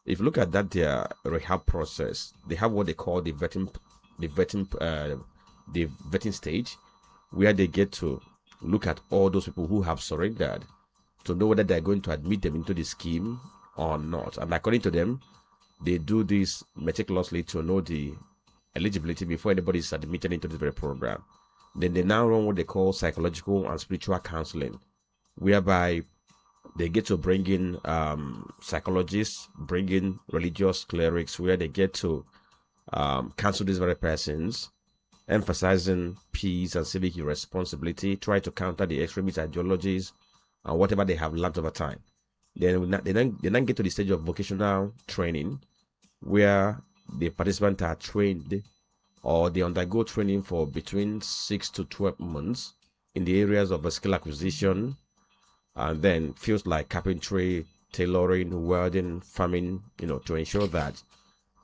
If you look at that, their rehab process, they have what they call the vetting stage, where they get to look at all those people who have surrendered to know whether they're going to admit them into the scheme or not. And according to them, they do this meticulously to know the eligibility before anybody is admitted into this very program. Then they now run what they call psychological and spiritual counseling, whereby they get to bring in psychologists, bring in religious clerics, where they get to counsel these very persons, emphasizing peace and civic responsibility, try to counter the extremist ideologies and whatever they have learned over time. Then they then get to the stage of vocational training, where the participants are trained, or they undergo training for between 6 to 12 months in the areas of skill acquisition, and then fields like carpentry, tailoring, welding, farming, to ensure that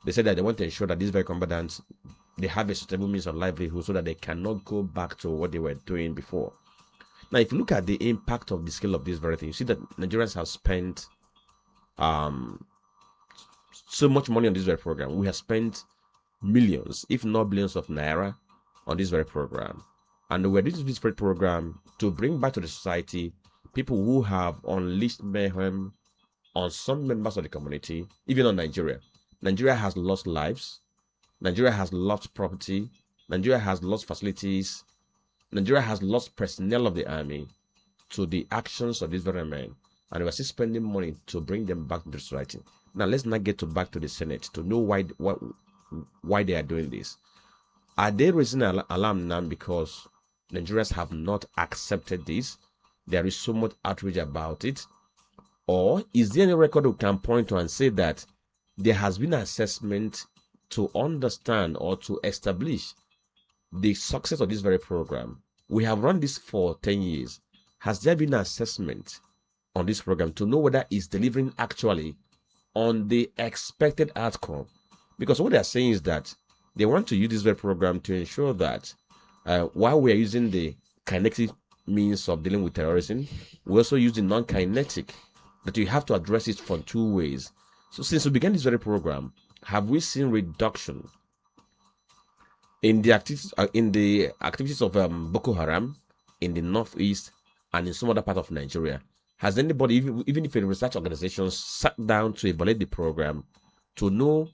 they said that they want to ensure that these very combatants, they have a suitable means of livelihood so that they cannot go back to what they were doing before. Now, if you look at the impact of the scale of this very thing, you see that Nigerians have spent so much money on this very program. We have spent millions, if not billions of naira on this very program. And we're doing this very program to bring back to the society people who have unleashed mayhem on some members of the community, even on Nigeria. Nigeria has lost lives. Nigeria has lost property. Nigeria has lost facilities. Nigeria has lost personnel of the army to the actions of these very men. And we're still spending money to bring them back to the society. Now, let's not get back to the Senate to know why they are doing this. Are they raising an alarm now because Nigerians have not accepted this? There is so much outrage about it. Or is there any record we can point to and say that there has been an assessment to understand or to establish the success of this very program? We have run this for 10 years. Has there been an assessment on this program to know whether it's delivering actually on the expected outcome? Because what they are saying is that they want to use this very program to ensure that while we are using the kinetic means of dealing with terrorism, we also use the non-kinetic, that you have to address it from two ways. So since we began this very program, have we seen reduction in the activities of Boko Haram in the northeast and in some other part of Nigeria? Has anybody, even if a research organization, sat down to evaluate the program to know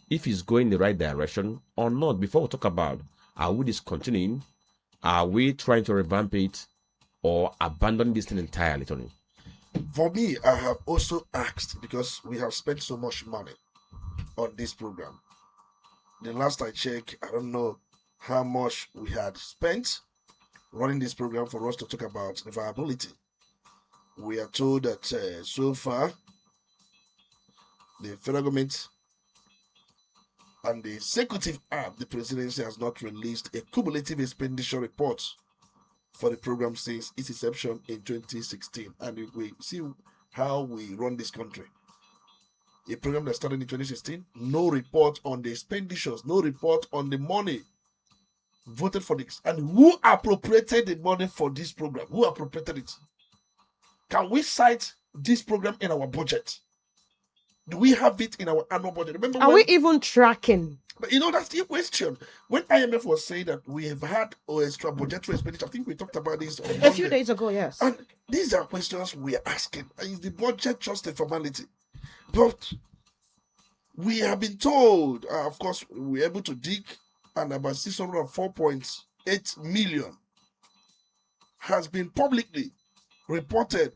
if it's going in the right direction or not? Before we talk about, are we discontinuing? Are we trying to revamp it or abandon this thing entirely, Tony? For me, I have also asked, because we have spent so much money on this program. The last I checked, I don't know how much we had spent running this program for us to talk about the viability. We are told that so far, the federal government and the executive arm, the presidency, has not released a cumulative expenditure report for the program since its inception in 2016. And if we see how we run this country, a program that started in 2016, no report on the expenditures, no report on the money voted for this. And who appropriated the money for this program? Who appropriated it? Can we cite this program in our budget? Do we have it in our annual budget? Remember, are we even tracking? But that's the question. When IMF was saying that we have had extra budgetary expenditure, I think we talked about this on a few days ago, yes. And these are questions we are asking. Is the budget just a formality? But we have been told, of course, we're able to dig, and about 604.8 million has been publicly reported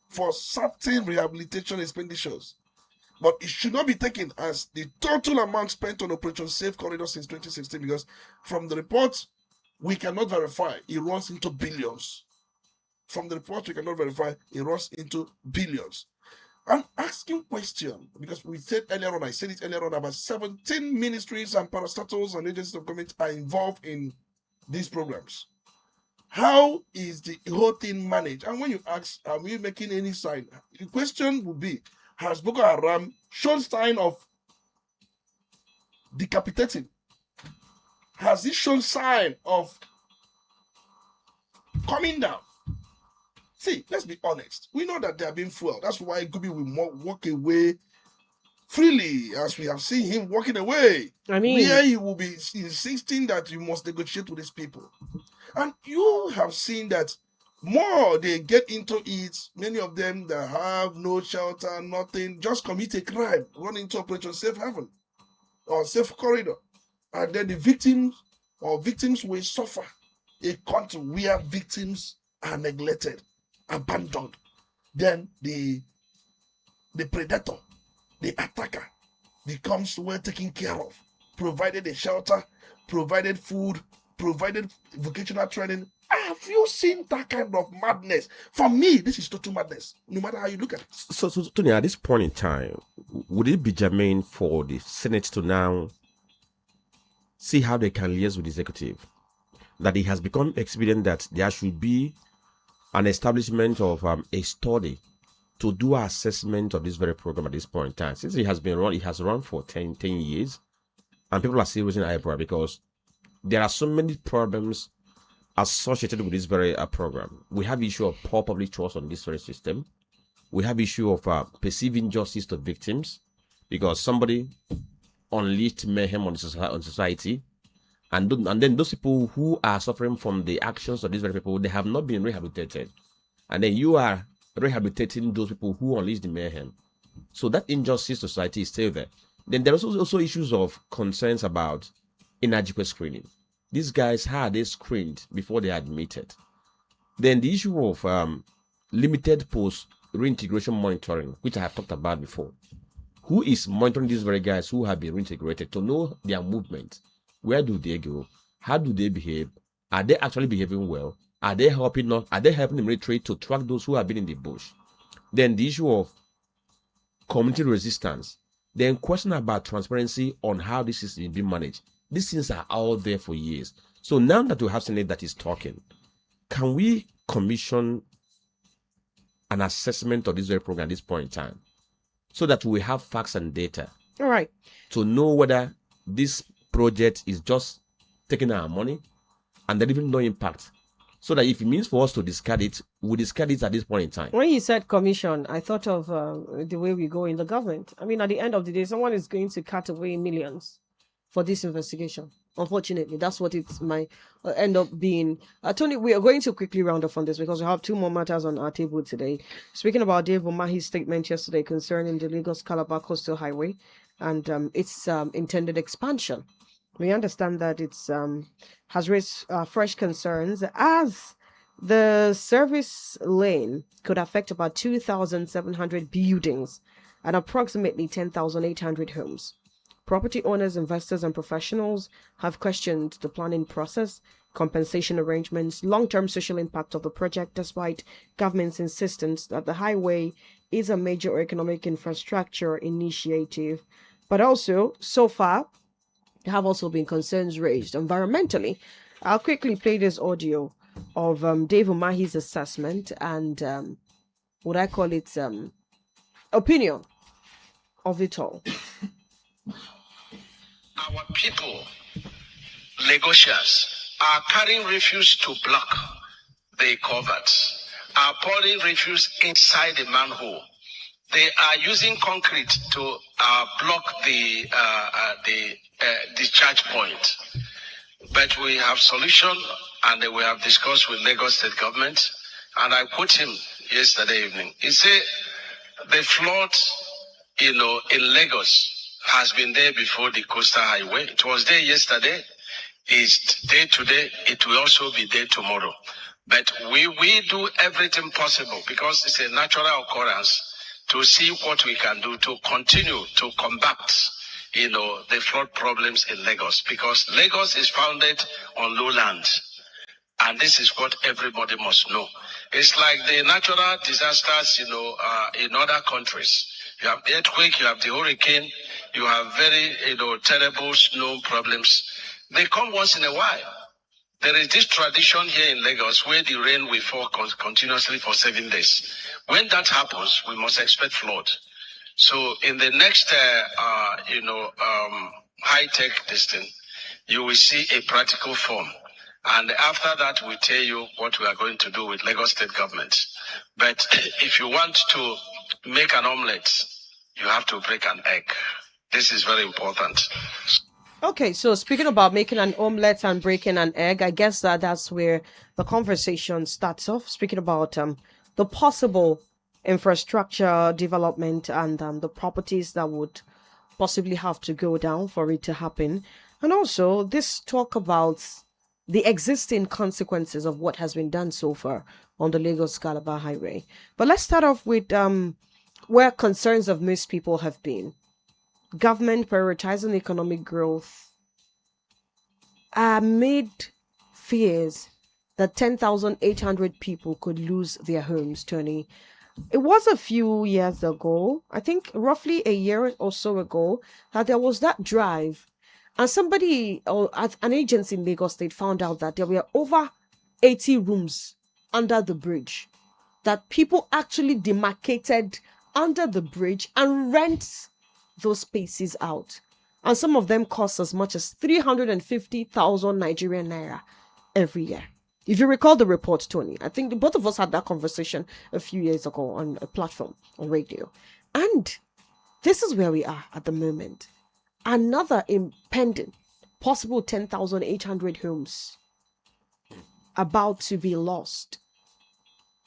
for certain rehabilitation expenditures. But it should not be taken as the total amount spent on Operation Safe Corridor since 2016, because from the report, we cannot verify it runs into billions. From the report, we cannot verify it runs into billions. I'm asking question because we said earlier on, I said it earlier on, about 17 ministries and parastatals and agencies of government are involved in these programs. How is the whole thing managed? And when you ask, are we making any sign? The question would be, has Boko Haram shown sign of decapitating? Has it shown sign of coming down? See, let's be honest. We know that they are being fueled. That's why Gubi will walk away freely, as we have seen him walking away. I mean, where he will be insisting that you must negotiate with these people. And you have seen that more they get into it, many of them that have no shelter, nothing, just commit a crime, run into Operation Safe Haven or Safe Corridor. And then the victims will suffer. A country where victims are neglected, abandoned. Then the predator, the attacker, becomes well taken care of, provided a shelter, provided food, provided vocational training. Have you seen that kind of madness? For me, this is total madness, no matter how you look at it. So Tony, at this point in time, would it be germane for the Senate to now see how they can liaise with the executive? That it has become expedient that there should be an establishment of a study to do an assessment of this very program at this point in time. Since it has run for 10 years, and people are still raising eyebrow because there are so many problems associated with this very program. We have issue of poor public trust on this very system. We have issue of perceived injustice to victims because somebody unleashed mayhem on society, and then those people who are suffering from the actions of these very people, they have not been rehabilitated, and then you are rehabilitating those people who unleashed the mayhem. So that injustice society is still there. Then there are also issues of concerns about inadequate screening. These guys had they screened before they admitted. Then the issue of limited post reintegration monitoring, which I have talked about before. Who is monitoring these very guys who have been reintegrated to know their movement? Where do they go? How do they behave? Are they actually behaving well? Are they helping not? Are they helping the military to track those who have been in the bush? Then the issue of community resistance. Then question about transparency on how this is being managed. These things are out there for years. So now that we have Senate that is talking, can we commission an assessment of this very program at this point in time, so that we have facts and data? All right. To know whether this project is just taking our money and delivering no impact. So that if it means for us to discard it, we discard it at this point in time. When you said commission, I thought of the way we go in the government. I mean, at the end of the day, someone is going to cut away millions for this investigation. Unfortunately, that's what it might end up being. Tony, we are going to quickly round off on this because we have two more matters on our table today. Speaking about Dave Umahi's statement yesterday concerning the Lagos-Calabar Coastal Highway and its intended expansion. We understand that it's has raised fresh concerns as the service lane could affect about 2,700 buildings and approximately 10,800 homes. Property owners, investors, and professionals have questioned the planning process, compensation arrangements, long-term social impact of the project, despite government's insistence that the highway is a major economic infrastructure initiative. But also, so far, there have also been concerns raised environmentally. I'll quickly play this audio of Dave Umahi's assessment and what I call it opinion of it all. Our people, Lagosians, are carrying refuse to block the culverts, are pouring refuse inside the manhole. They are using concrete to block the discharge point. But we have solution, and we have discussed with Lagos State government. And I quote him yesterday evening. He said, the flood, in Lagos has been there before the coastal highway. It was there yesterday. It's there today. It will also be there tomorrow. But we do everything possible because it's a natural occurrence to see what we can do to continue to combat, the flood problems in Lagos, because Lagos is founded on lowland. And this is what everybody must know. It's like the natural disasters, in other countries. You have the earthquake, you have the hurricane, you have very, terrible snow problems. They come once in a while. There is this tradition here in Lagos where the rain will fall continuously for 7 days. When that happens, we must expect flood. So in the next, high-tech thing, you will see a practical form. And after that, we tell you what we are going to do with Lagos State government. But if you want to make an omelette, you have to break an egg. This is very important. Okay, so speaking about making an omelette and breaking an egg, I guess that's where the conversation starts off. Speaking about the possible infrastructure development and the properties that would possibly have to go down for it to happen. And also this talk about the existing consequences of what has been done so far on the Lagos-Calabar Highway. But let's start off with where concerns of most people have been. Government prioritizing economic growth amid fears that 10,800 people could lose their homes, Tony. It was a few years ago, I think roughly a year or so ago, that there was that drive. And somebody or an agency in Lagos State found out that there were over 80 rooms under the bridge that people actually demarcated under the bridge and rent those spaces out. And some of them cost as much as 350,000 Nigerian naira every year. If you recall the report, Tony, I think both of us had that conversation a few years ago on a platform on radio. And this is where we are at the moment. Another impending possible 10,800 homes about to be lost.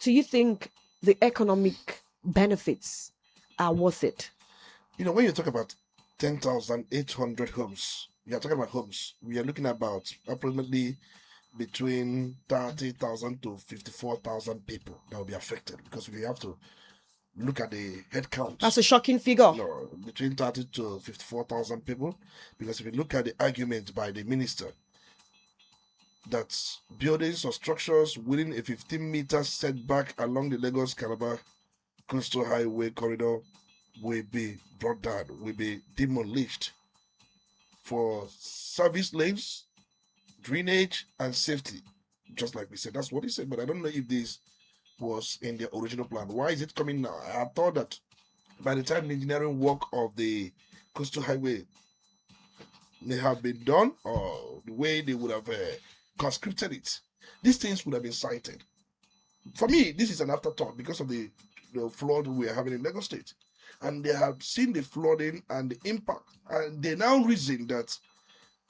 Do you think the economic benefits are worth it? When you talk about 10,800 homes. We are talking about homes. We are looking about approximately between 30,000 to 54,000 people that will be affected, because we have to look at the head count. That's a shocking figure. No, between 30 to 54,000 people, because if you look at the argument by the minister that buildings or structures within a 15-meter setback along the Lagos-Calabar coastal highway corridor will be brought down, will be demolished for service lanes, drainage, and safety. Just like we said, that's what he said. But I don't know if this was in the original plan. Why is it coming now? I thought that by the time the engineering work of the coastal highway may have been done, or the way they would have conscripted it, these things would have been cited. For me, this is an afterthought because of the flood we are having in Lagos State. And they have seen the flooding and the impact. And they now reason that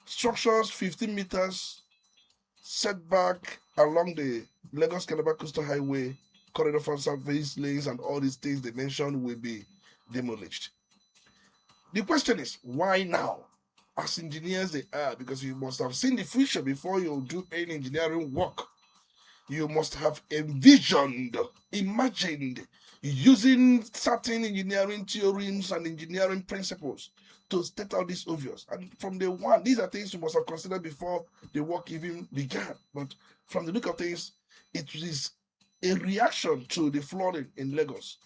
structures 15 meters setback along the Lagos-Calabar Coastal Highway, corridor for service lanes, and all these things they mentioned will be demolished. The question is, why now? As engineers they are, because you must have seen the future before you do any engineering work. You must have envisioned, imagined, using certain engineering theorems and engineering principles to state out these obvious. And from the one, these are things you must have considered before the work even began. But from the look of things, it is a reaction to the flooding in Lagos.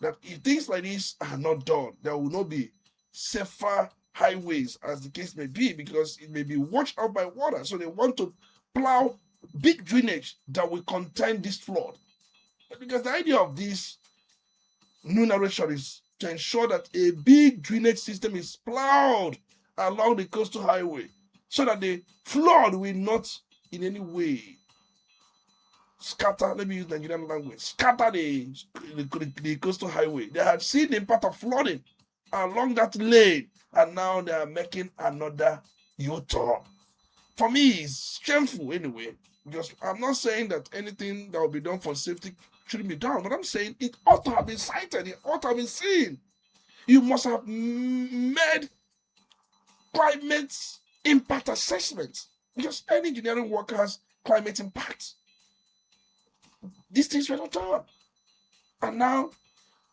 That if things like this are not done, there will not be safer highways, as the case may be, because it may be washed out by water. So they want to plow big drainage that will contain this flood. Because the idea of this new narration is to ensure that a big drainage system is plowed along the coastal highway so that the flood will not in any way scatter, let me use Nigerian language, scatter the coastal highway. They had seen the impact of flooding along that lane, and now they are making another U-turn. For me, it's shameful anyway, because I'm not saying that anything that will be done for safety shouldn't be done, but I'm saying it ought to have been cited, it ought to have been seen. You must have made climate impact assessments, because any engineering work has climate impact. These things were not done. And now,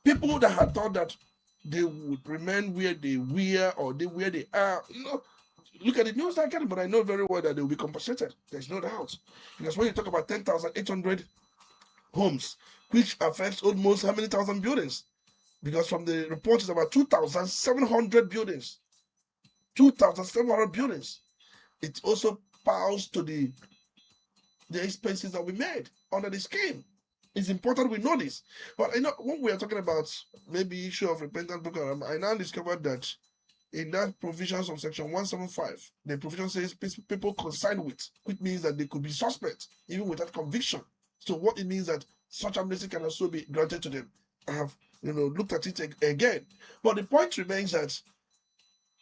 people that had thought that they would remain where they were or where they are, look at the news again, but I know very well that they will be compensated. There's no doubt. Because when you talk about 10,800 homes, which affects almost how many thousand buildings? Because from the report, it's about 2,700 buildings. 2,700 buildings. It also piles to the expenses that we made under the scheme. It's important we know this. But I know when we are talking about maybe issue of repentant program, I now discovered that in that provisions of section 175, the provision says people consigned with, which means that they could be suspect even without conviction. So what it means that such amnesty can also be granted to them. I have looked at it again. But the point remains that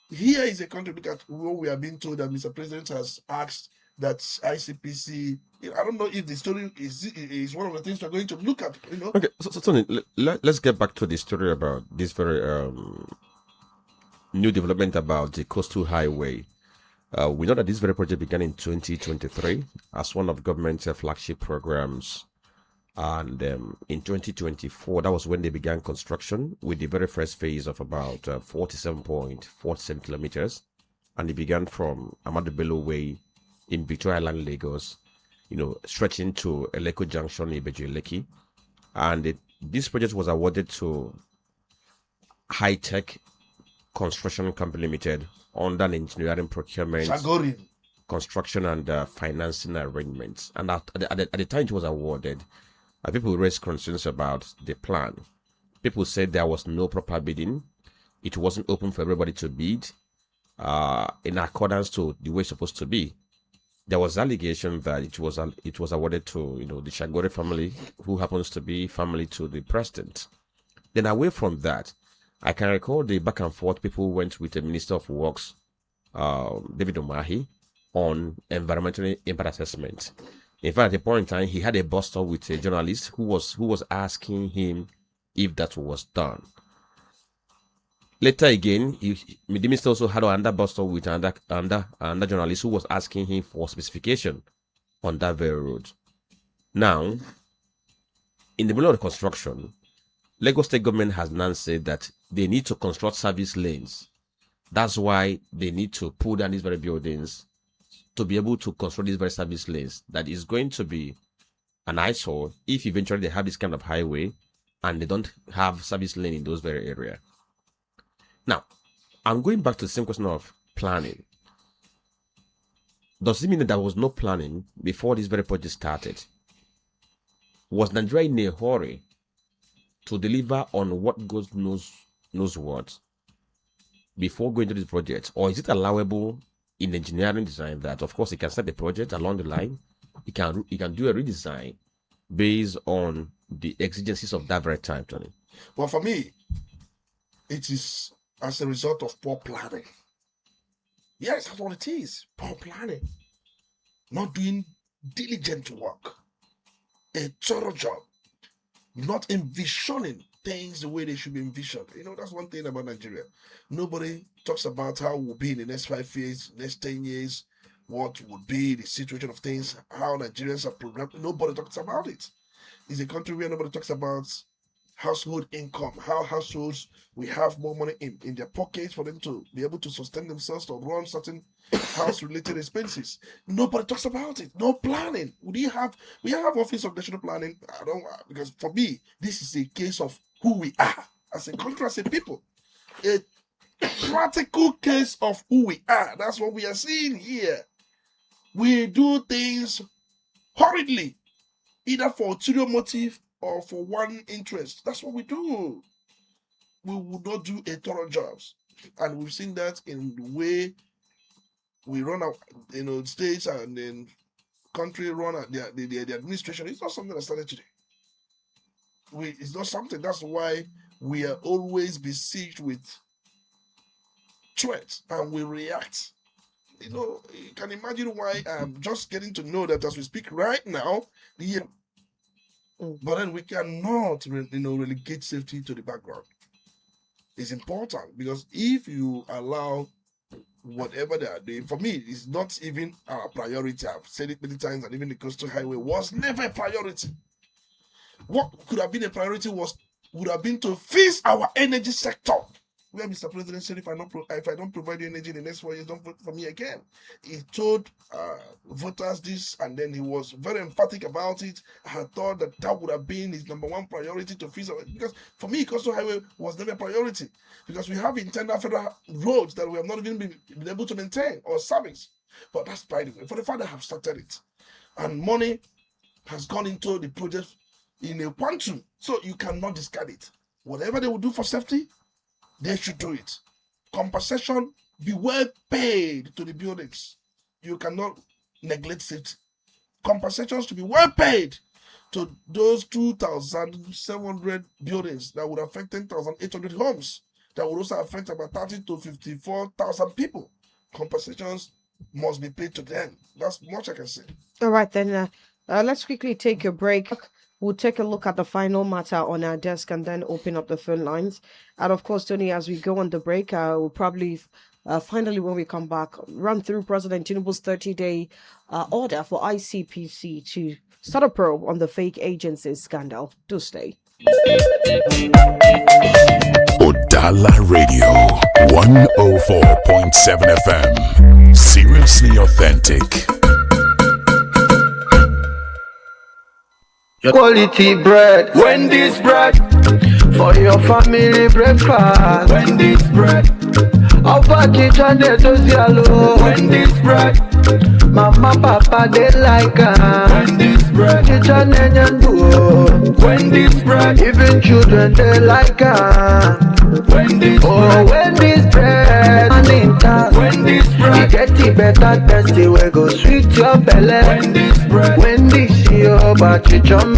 here is a country, look at what we are being told that Mr. President has asked that ICPC. I don't know if the story is one of the things we're going to look at. Okay, so Tony, let's get back to the story about this very new development about the coastal highway. We know that this very project began in 2023 as one of government's flagship programs, and in 2024 that was when they began construction with the very first phase of about 47.47 kilometers, and it began from Ahmadu Bello Way in Victoria Island, Lagos, stretching to Eleko Junction, Ibeju-Lekki. And this project was awarded to High Tech Construction Company Limited under an engineering procurement, construction and financing arrangements. And at the time it was awarded, people raised concerns about the plan. People said there was no proper bidding. It wasn't open for everybody to bid in accordance to the way it's supposed to be. There was allegation that it was awarded to the Shagori family, who happens to be family to the president. Then away from that, I can recall the back and forth people went with the Minister of Works, David Umahi, on environmental impact assessment. In fact, at the point in time, he had a bust-up with a journalist who was asking him if that was done. Later again, the minister also had another bus stop with another journalist who was asking him for specification on that very road. Now, in the middle of the construction, Lagos State government has now said that they need to construct service lanes. That's why they need to pull down these very buildings to be able to construct these very service lanes. That is going to be an eyesore if eventually they have this kind of highway and they don't have service lane in those very areas. Now, I'm going back to the same question of planning. Does it mean that there was no planning before this very project started? Was Nigeria in a hurry to deliver on what God knows what before going to this project? Or is it allowable in engineering design that, of course, you can start the project along the line, you can do a redesign based on the exigencies of that very time, Tony? Well, for me, it is as a result of poor planning. Yes, that's what it is. Poor planning. Not doing diligent work. A thorough job. Not envisioning things the way they should be envisioned. You know, that's one thing about Nigeria. Nobody talks about how we'll be in the next 5 years, next 10 years, what would be the situation of things, how Nigerians are programmed. Nobody talks about it. It's a country where nobody talks about household income, how households will have more money in their pockets for them to be able to sustain themselves or run certain house-related expenses. Nobody talks about it. No planning. We have Office of National Planning. Because for me, this is a case of who we are as a country, as a people. A practical case of who we are. That's what we are seeing here. We do things hurriedly, either for ulterior motive or for one interest. That's what we do. We would not do a thorough jobs. And we've seen that in the way we run our states and then country run the administration. It's not something that started today. It's not something. That's why we are always besieged with threats and we react. You can imagine why I'm just getting to know that as we speak right now, but then we cannot, relegate safety to the background. It's important because if you allow whatever they are doing, for me, it's not even our priority. I've said it many times, and even the coastal highway was never a priority. What could have been a priority would have been to fix our energy sector. Where Mr. President said, if I don't provide you energy in the next 4 years, don't vote for me again. He told voters this, and then he was very emphatic about it. I thought that would have been his number one priority to fix our, because for me, coastal highway was never a priority because we have internal federal roads that we have not even been able to maintain or service. But that's by the way, for the fact that I have started it, and money has gone into the project in a quantum, so you cannot discard it. Whatever they will do for safety, they should do it. Compensation, be well paid to the buildings. You cannot neglect safety. Compensations to be well paid to those 2,700 buildings that would affect 10,800 homes. That would also affect about 30 to 54,000 people. Compensations must be paid to them. That's much I can say. All right, then let's quickly take a break. We'll take a look at the final matter on our desk and then open up the phone lines. And of course, Tony, as we go on the break, we'll probably finally, when we come back, run through President Tinubu's 30-day order for ICPC to start a probe on the fake agencies scandal. Do stay. Udala Radio 104.7 FM. Seriously authentic. Quality bread, Wendy's bread, for your family breakfast. Wendy's bread, our package and the dosialo. Wendy's bread, mama papa they like Wendy's bread, kitchen and do. Wendy's bread, even children they like Wendy's bread, Wendy's bread, and in town. Wendy's bread, get it better, tasty, we go sweet your belly. Wendy's bread, Wendy's your bachichoma.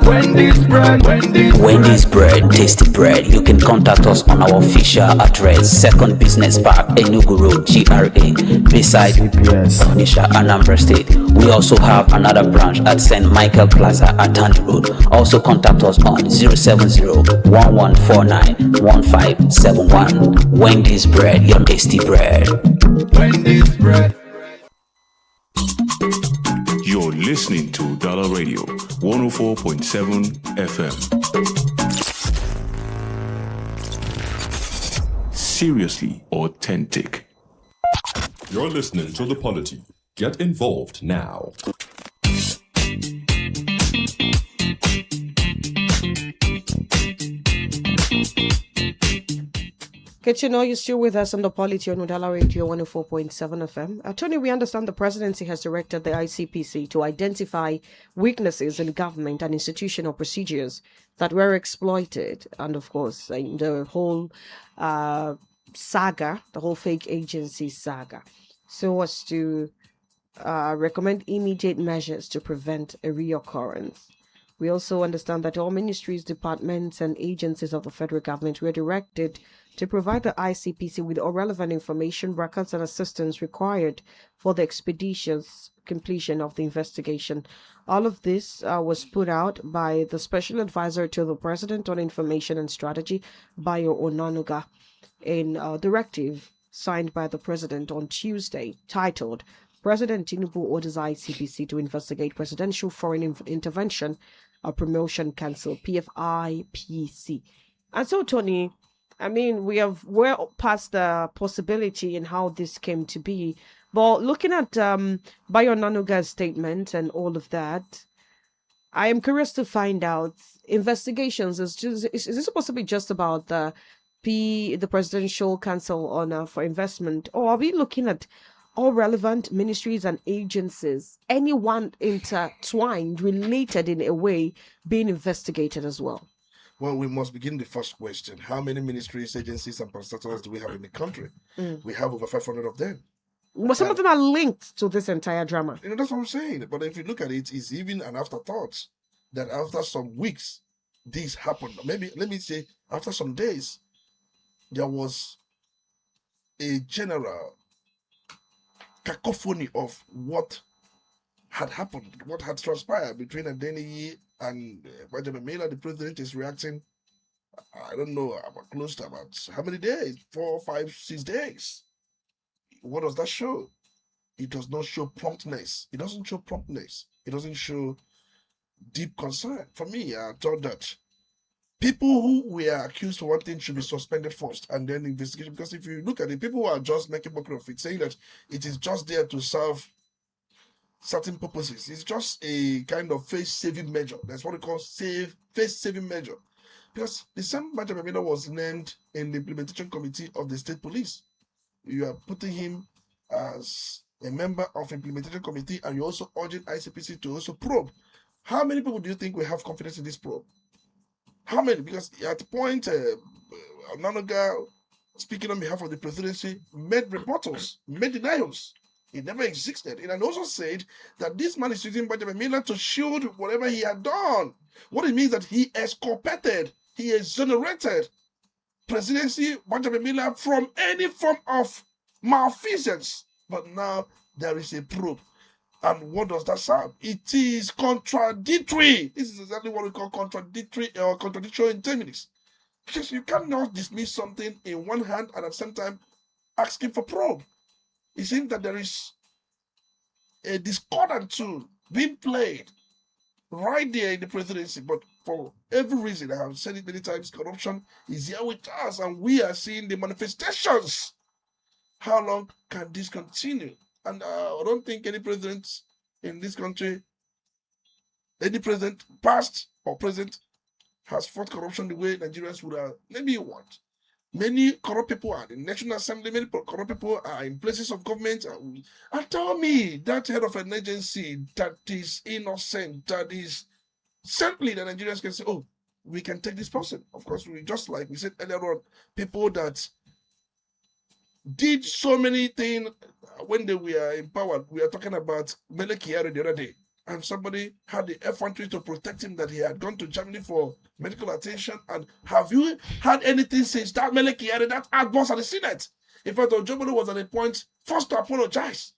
Wendy's bread, Wendy's bread, tasty bread. You can contact us on our official address, 2nd Business Park, Enugu Road, GRA, beside CPS. Onitsha, Anambra State. We also have another branch at St. Michael Plaza at Tandy Road. Also contact us on 070-1149-1571. Wendy's Bread, your tasty bread. Wendy's bread. You're listening to Udala Radio 104.7 FM. Seriously authentic. You're listening to The Polity. Get involved now. Good to know you're still with us on the Polity on Udala Radio 104.7 FM. Tony, we understand the presidency has directed the ICPC to identify weaknesses in government and institutional procedures that were exploited, and of course, in the whole saga, the whole fake agency saga, so as to recommend immediate measures to prevent a reoccurrence. We also understand that all ministries, departments, and agencies of the federal government were directed to provide the ICPC with all relevant information, records, and assistance required for the expeditious completion of the investigation. All of this was put out by the Special Advisor to the President on Information and Strategy, Bayo Onanuga, in a directive signed by the President on Tuesday, titled President Tinubu orders ICPC to investigate presidential foreign intervention, a promotion council, PFIPC. And so, Tony, I mean, we're past the possibility in how this came to be. But looking at Bayo Nanuga's statement and all of that, I am curious to find out, investigations, is this supposed to be just about the Presidential Council on for Investment, or are we looking at all relevant ministries and agencies, anyone intertwined, related in a way, being investigated as well? Well, we must begin the first question. How many ministries, agencies, and parastatals do we have in the country? We have over 500 of them. Well, some of them are linked to this entire drama. That's what I'm saying. But if you look at it, it's even an afterthought that after some weeks, this happened. Maybe, let me say, after some days, there was a general cacophony of what had happened, what had transpired between Adeniyi and Benjamin Miller. The president is reacting, I don't know, close to about how many days? 4, 5, 6 days. What does that show? It does not show promptness. It doesn't show promptness. It doesn't show deep concern. For me, I thought that people who were accused for one thing should be suspended first and then investigation. Because if you look at it, people who are just making mockery of it, saying that it is just there to serve certain purposes. It's just a kind of face-saving measure. That's what we call face-saving measure. Because the same Benjamin Miller was named in the implementation committee of the state police. You are putting him as a member of implementation committee, and you're also urging ICPC to also probe. How many people do you think will have confidence in this probe? How many? Because at the point, Nanuga, speaking on behalf of the presidency, made rebuttals, made denials. It never existed. And also said that this man is using Benjamin Miller to shield whatever he had done. What it means that he exculpated, he exonerated presidency Benjamin Miller from any form of malfeasance. But now there is a probe. And what does that sound? It is contradictory. This is exactly what we call contradictory or contradictory in terminus. Because you cannot dismiss something in one hand and at the same time asking for probe. It seems that there is a discordant tune being played right there in the presidency. But for every reason, I have said it many times, corruption is here with us and we are seeing the manifestations. How long can this continue? And I don't think any president in this country, any president, past or present, has fought corruption the way Nigerians would have. Maybe what? Many corrupt people are in the National Assembly, many corrupt people are in places of government. And tell me, that head of an agency that is innocent, that is simply that Nigerians can say, oh, we can take this person. Of course, we just like we said earlier on, people that did so many things when they were empowered. We are talking about Mele Kyari the other day, and somebody had the effrontery to protect him that he had gone to Germany for medical attention. And have you had anything since that Mele Kyari, that outburst at the Senate? In fact, Ojobolo was at a point forced to apologize.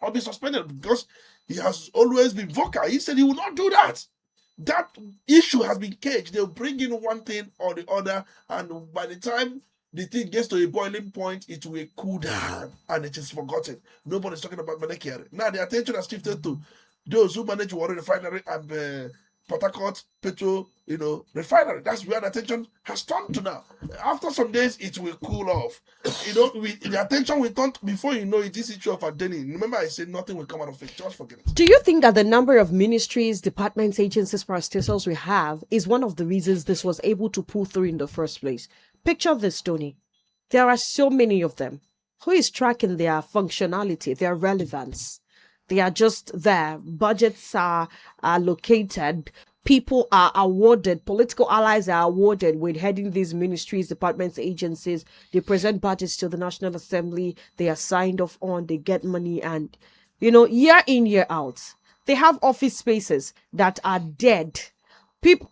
or be suspended, because he has always been vocal. He said he will not do that. That issue has been caged. They'll bring in one thing or the other, and by the time the thing gets to a boiling point, it will cool down and it is forgotten. Nobody's talking about Medicare. Now the attention has shifted to those who manage Warri Refinery and Port Harcourt Petro, refinery. That's where the attention has turned to now. After some days, it will cool off. The attention will turn before you know it. This issue of Adeni. Remember, I said nothing will come out of it. Just forget it. Do you think that the number of ministries, departments, agencies, parastatals we have is one of the reasons this was able to pull through in the first place? Picture this, Tony. There are so many of them. Who is tracking their functionality, their relevance? They are just there. Budgets are allocated. People are awarded. Political allies are awarded with heading these ministries, departments, agencies. They present budgets to the National Assembly. They are signed off on. They get money. And, year in, year out, they have office spaces that are dead.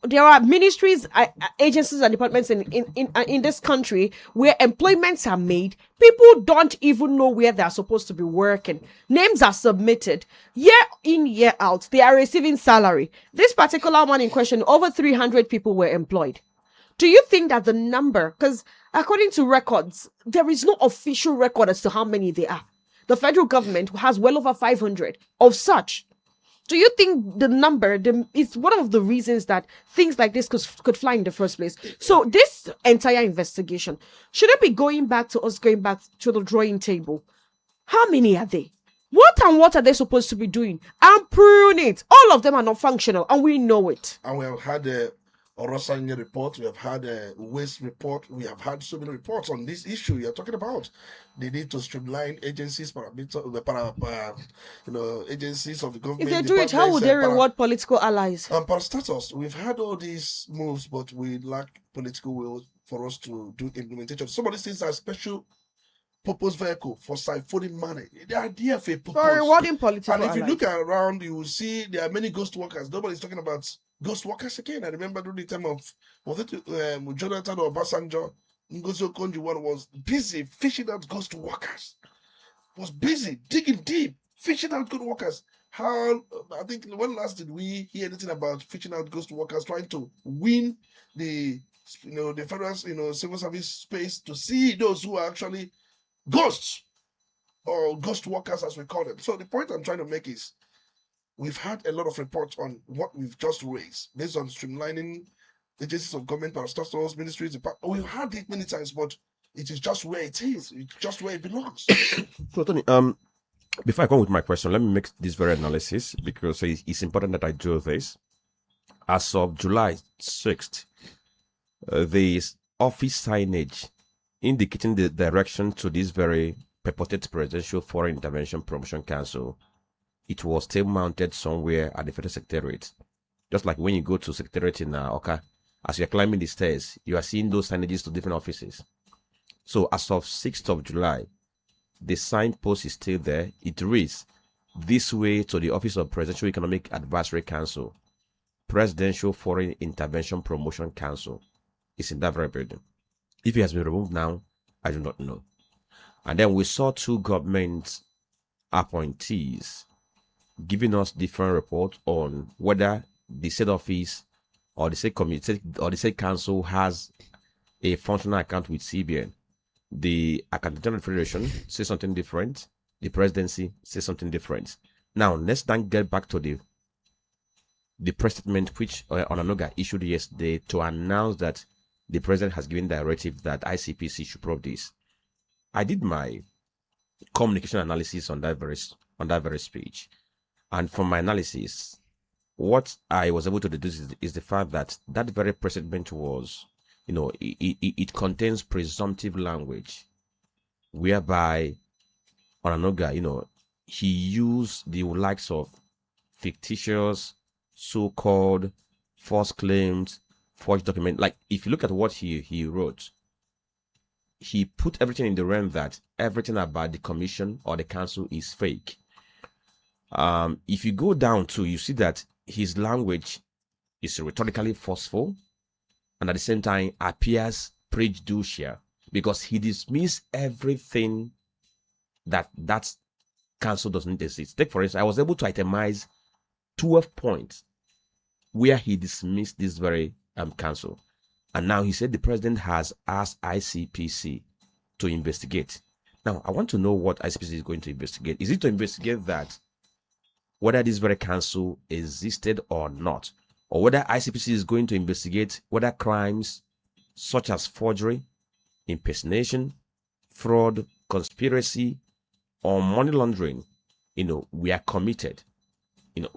There are ministries, agencies, and departments in this country where employments are made. People don't even know where they are supposed to be working. Names are submitted year in, year out. They are receiving salary. This particular one in question, over 300 people were employed. Do you think that the number, because according to records, there is no official record as to how many they are. The federal government has well over 500 of such. Do you think the number is one of the reasons that things like this could fly in the first place? So this entire investigation, should it be going back to the drawing table? How many are they? What are they supposed to be doing? And prune it. All of them are not functional, and we know it. And we have had a Orosanye report, we have had a waste report, we have had so many reports on this issue you're talking about. They need to streamline agencies, agencies of the government. If they do it, how would they reward political allies? And parastatals, we've had all these moves, but we lack political will for us to do implementation. Some of these things are special purpose vehicle for siphoning money. They are there for a purpose. For rewarding political allies. And if you look around, you will see there are many ghost workers. Nobody's talking about ghost workers again. I remember during the time of Jonathan or Obasanjo, Ngozi Okonjo-Iweala was busy fishing out ghost workers. Was busy digging deep, fishing out good workers. I think when last did we hear anything about fishing out ghost workers trying to win the federal civil service space to see those who are actually ghosts or ghost workers as we call them. So the point I'm trying to make is we've had a lot of reports on what we've just raised based on streamlining agencies of government, parastatals, ministries. We've had it many times, but it is just where it is. It's just where it belongs. So, Tony, before I come with my question, let me make this very analysis because it's important that I do this. As of July 6th, the office signage indicating the direction to this very purported Presidential Foreign Intervention Promotion Council, it was still mounted somewhere at the Federal Secretariat. Just like when you go to Secretariat in Oka, as you're climbing the stairs, you are seeing those signages to different offices. So as of 6th of July, the signpost is still there. It reads, "This way to the Office of Presidential Economic Advisory Council, Presidential Foreign Intervention Promotion Council." It's in that very building. If it has been removed now, I do not know. And then we saw two government appointees giving us different reports on whether the said office or the said committee or the said council has a functional account with CBN. The Accountant General Federation says something different. The presidency says something different. Now, let's then get back to the press statement which Onanoga issued yesterday to announce that the president has given directive that ICPC should prove this. I did my communication analysis on that very speech, and from my analysis, what I was able to deduce is the fact that that very press statement was, it contains presumptive language, whereby Onanoga, he used the likes of fictitious, so-called false claims, forged document. Like, if you look at what he wrote, he put everything in the realm that everything about the commission or the council is fake. If you go down to, you see that his language is rhetorically forceful and at the same time appears prejudicial because he dismissed everything that council doesn't exist. Take, for instance, I was able to itemize 12 points where he dismissed this very council. And now he said the president has asked ICPC to investigate. Now, I want to know what ICPC is going to investigate. Is it to investigate that whether this very council existed or not? Or whether ICPC is going to investigate whether crimes such as forgery, impersonation, fraud, conspiracy, or money laundering, were committed.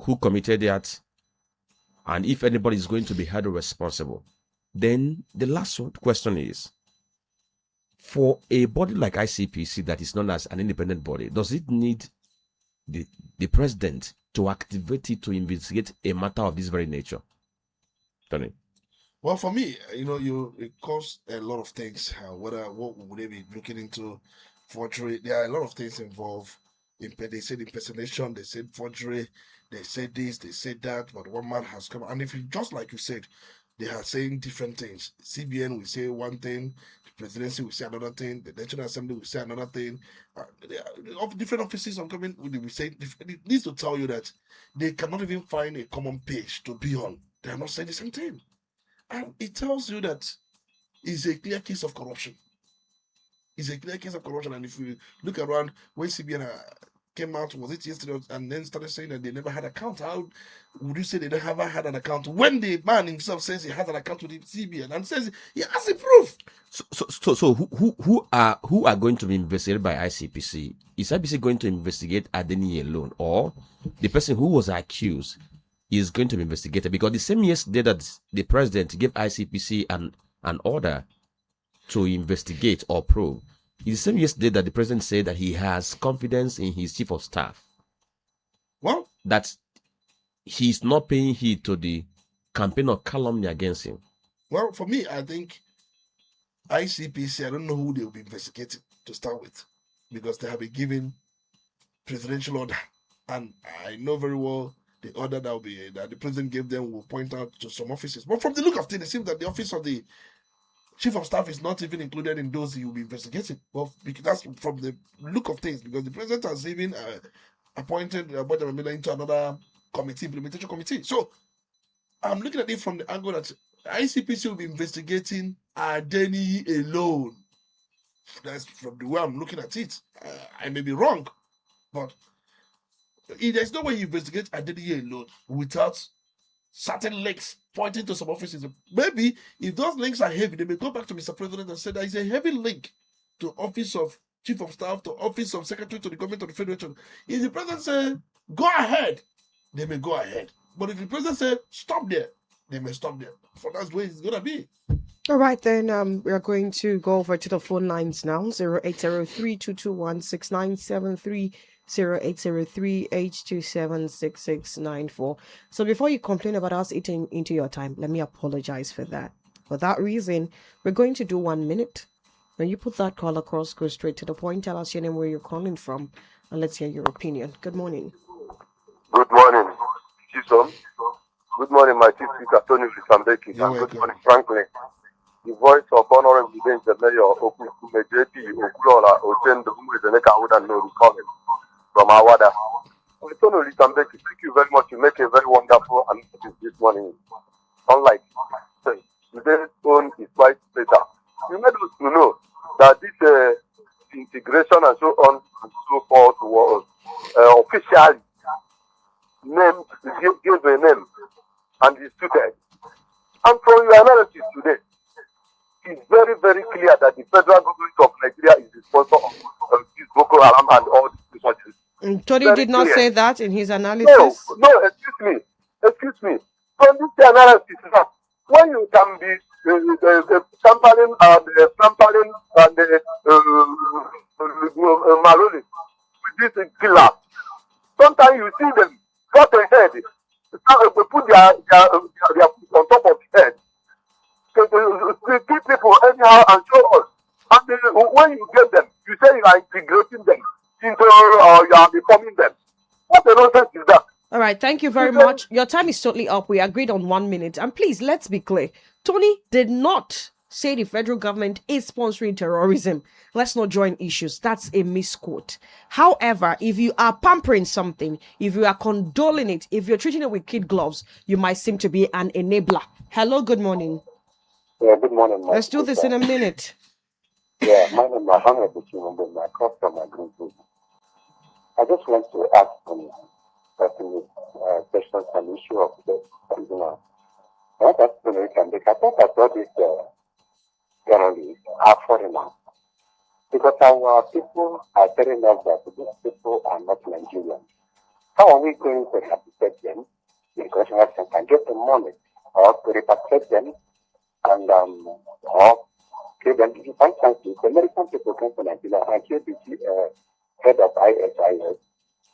Who committed that? And if anybody is going to be held responsible. Then the last question is, for a body like ICPC that is known as an independent body, does it need the president to activate it to investigate a matter of this very nature? Tony? Well, for me, it causes a lot of things. What would they be looking into? Forgery. There are a lot of things involved. They said impersonation, they said forgery, they said this, they said that, but one man has come. And if you, just like you said, they are saying different things. CBN will say one thing, the presidency will say another thing, the National Assembly will say another thing. Different offices are coming, will say, it needs to tell you that they cannot even find a common page to be on. They are not saying the same thing. And it tells you that it's a clear case of corruption. It's a clear case of corruption. And if you look around, when CBN came out, was it yesterday, and then started saying that they never had account, how would you say they never had an account when the man himself says he has an account with the CBN and says he has the proof? So who are going to be investigated by ICPC? Is ICPC going to investigate Adeni alone, or the person who was accused is going to be investigated? Because the same yesterday that the president gave ICPC an order to investigate or probe, it's the same yesterday that the president said that he has confidence in his chief of staff. Well, that he's not paying heed to the campaign of calumny against him. Well, for me, I think ICPC, I don't know who they will be investigating to start with, because they have been given presidential order, and I know very well the order that the president gave them will point out to some offices. But from the look of things, it seems that the office of the chief of staff is not even included in those he will be investigating. Well, because that's from the look of things, because the president has even appointed Miller into another committee, implementation committee. So I'm looking at it from the angle that ICPC will be investigating Adeni alone. That's from the way I'm looking at it. I may be wrong, but there's no way you investigate Adeni alone without certain links pointing to some offices. Maybe if those links are heavy, they may go back to Mr. President and say there is a heavy link to office of chief of staff, to office of secretary to the government of the federation. If the president says go ahead, they may go ahead. But if the president says stop there, they may stop there. For that's the way it's gonna be. All right, then we are going to go over to the phone lines now. 0803-221-6973, 0803-827-6694. So before you complain about us eating into your time, let me apologize for that. For that reason, we're going to do 1 minute. When you put that call across, go straight to the point. Tell us your name, where you're calling from, and let's hear your opinion. Good morning. Good morning, Chisom. Good morning, my chief speaker, Tony Risambeki. And good morning, Franklin. The voice of Honorable the Mayor Okume JP Okulola Ochendo, who is the Neka Uda no coming from Awada. Tony Risambeki, thank you very much. You make a very wonderful announcement this morning. Unlike today's tone is quite better. You made us to know that this integration and so on and so forth was officially named, gave a name and instituted. And from your analysis today, it's very, very clear that the federal government of Nigeria is the sponsor of this Boko Haram and all these resources. Tony did not say that in his analysis. No, excuse me. From this analysis, when you can be tampering and Maroli with this killer, sometimes you see them got ahead. They put their foot on top of the head. To keep people anyhow and so on. And when you get them, you say you are integrating them into or you are reforming them. What a nonsense is that? All right, thank you very much. Your time is totally up. We agreed on 1 minute. And please, let's be clear. Tony did not say the federal government is sponsoring terrorism. Let's not join issues. That's a misquote. However, if you are pampering something, if you are condoling it, if you're treating it with kid gloves, you might seem to be an enabler. Hello, good morning. Yeah, good morning. Let's do this in a minute. Yeah, my name is Mohammed Buchimbo, my customer group. I just want to ask some questions on the issue of the not that American, I thought that all these journalists are foreigners. Because our people are telling us that these people are not Nigerians. How are we going to repatriate them? Because we can get the money or to repatriate them and or kill them. For instance, the American people come to Nigeria and kill the head of ISIS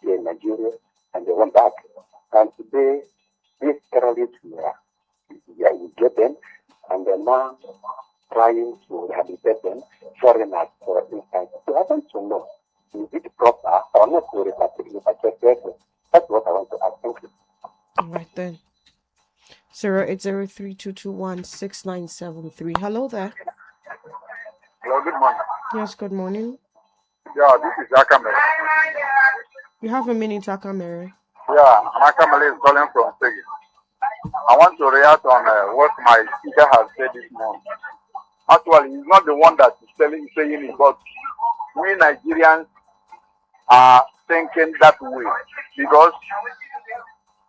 in Nigeria and they went back. And today, these terrorists we get them and they're now trying to rehabilitate them, foreigners, for instance. So I want to know, is it proper or not to repatriate them? That's what I want to ask. Thank you. All right then. 08032216973. Hello there. Hello, good morning. Yes, good morning. Yeah, this is Akamere. You have a minute, Akamere. Yeah, Akamere is calling from Segi. I want to react on what my speaker has said this morning. Actually, he's not the one that is saying it, but we Nigerians are thinking that way. Because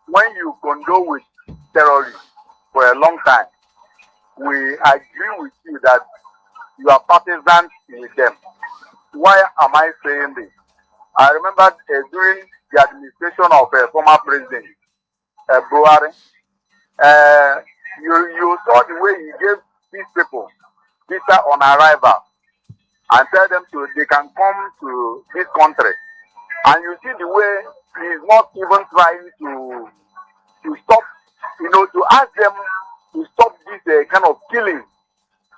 when you condole with terrorists for a long time, we agree with you that you are partisans with them. Why am I saying this? I remember during the administration of former president Buhari, you saw the way he gave these people visa on arrival and tell them they can come to this country. And you see the way he is not even trying to stop, to ask them to stop this kind of killing.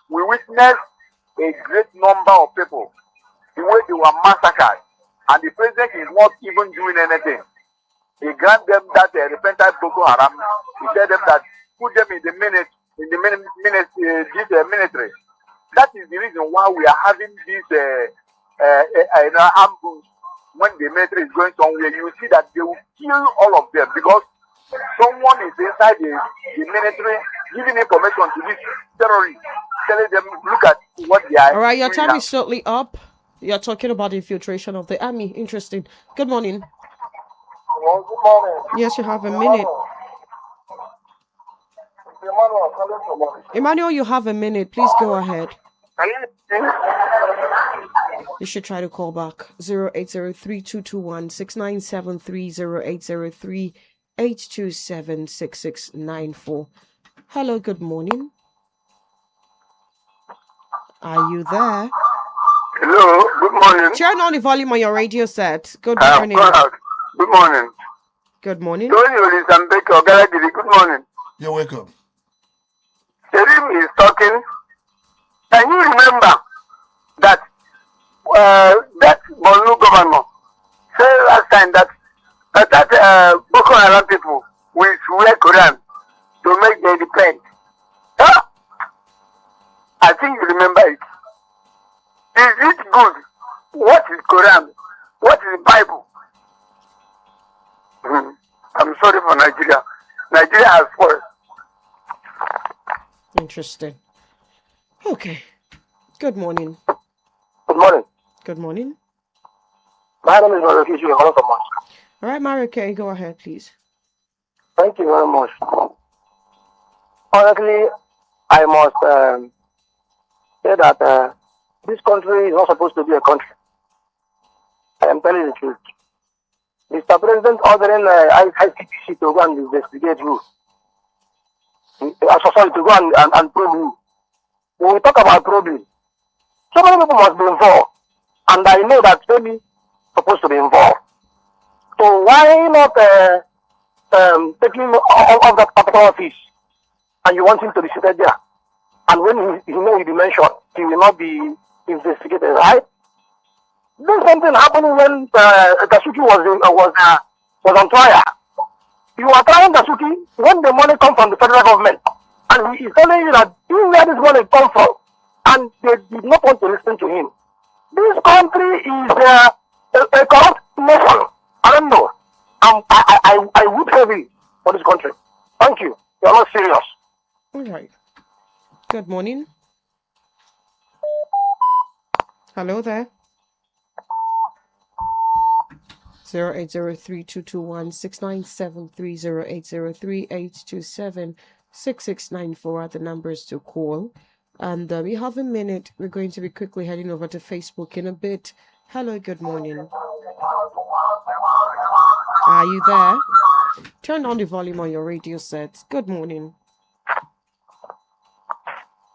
We witnessed a great number of people, the way they were massacred, and the president is not even doing anything. He grant them that repentant Boko Haram. He tell them that put them in the military. That is the reason why we are having this ambush. When the military is going somewhere, you see that they will kill all of them because someone is inside the military giving information to these terrorists, telling them, look at what they are. All right, your time now. is shortly up. You're talking about the infiltration of the army. Interesting. Good morning. Well, good morning. Yes, you have a minute. Emmanuel, you have a minute. Please go ahead. You should try to call back. 08032216973, 08038276694. Hello, good morning. Are you there? Hello, good morning. Turn on the volume on your radio set. Good morning. Good morning. Good morning. Good morning. You're welcome. Serim is talking. Can you remember that that Borno governor said last time that Boko Haram people will wear Quran to make them depend? Huh? I think you remember it. Is it good? What is Quran? What is the Bible? I'm sorry for Nigeria. Nigeria has fallen. Interesting. Okay. Good morning. Good morning. Good morning. My name is Maroki. All right, Maroki, go ahead, please. Thank you very much. Honestly, I must say that this country is not supposed to be a country. I am telling the truth. Mr. President ordering ICPC to go and investigate you. Sorry, to go and probe you. When we talk about probing, so many people must be involved. And I know that maybe supposed to be involved. So why not taking off that particular office and you want him to be seated there? And when he will be mentioned, he will not be investigated, right? Then something happened when Dasuki was on trial. You are trying Dasuki when the money comes from the federal government. And he is telling you that this is where this money come from. And they did not want to listen to him. This country is a corrupt nation. I don't know. I would heavy for this country. Thank you. You are not serious. All right. Good morning. Hello there. 08032216973 08038276694 are the numbers to call. And we have a minute. We're going to be quickly heading over to Facebook in a bit. Hello, good morning. Are you there? Turn on the volume on your radio set. Good morning.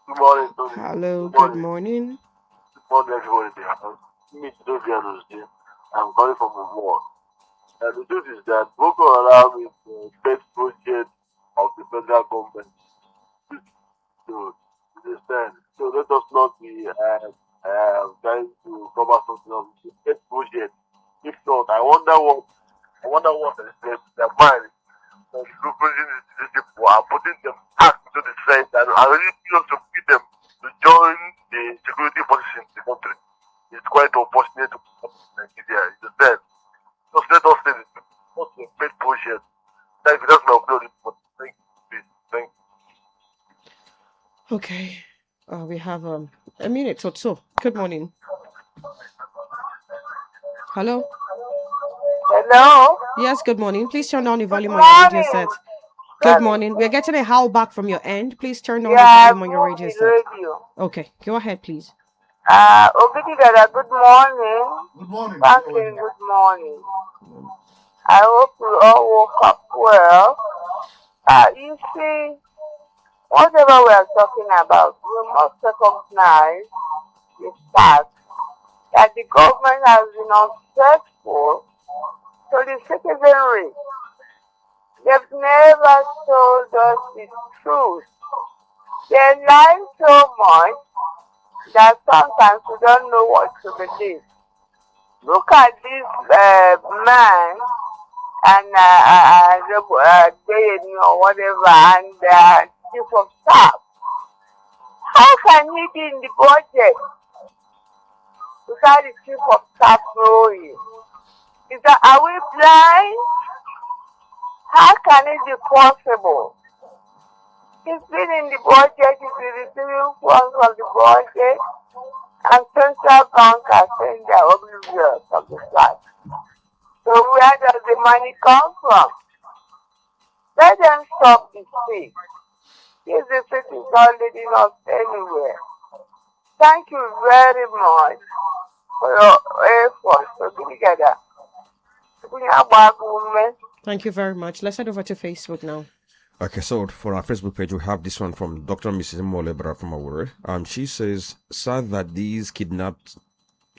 Good morning, Tony. Hello, good morning. Good morning, everybody. I'm calling from a war. And the truth is that Boko Haram is the pet project of the federal government. So, understand? So let us not be trying to cover something of the pet project. If not, I wonder what is their mind of grouping these people and putting them back into the side and really just to feed them to join the security forces in the country. It's quite unfortunate to Nigeria. It's dead. Just let us say this. What's the pet project? Thank you. That's my opinion. Thank you. Okay. We have a minute or so. Good morning. Hello? Hello? Yes, good morning. Please turn down the volume on your radio set. Good morning. We're getting a howl back from your end. Please turn down the volume on your radio set. Okay, go ahead, please. Obidigada, good morning. Good morning. Franklin, good morning. I hope you all woke up well. You see, whatever we are talking about, we must recognize the fact that the government has been unfaithful to the citizenry. They've never told us the truth. They lie so much that sometimes we don't know what to believe. Look at this man and or whatever and chief of staff. How can he be in the budget without the chief of staff knowing? Are we blind? How can it be possible? He's been in the budget, he's been receiving funds from the budget, and central bank are saying they're oblivious of the fact. So where does the money come from? Let them stop the speech. This defeat is not leading us anywhere. Thank you very much for your efforts to be together. Thank you very much. Let's head over to Facebook now. Okay, so for our Facebook page, we have this one from Dr. Mrs. Molebra from Awure. She says, sad that these kidnapped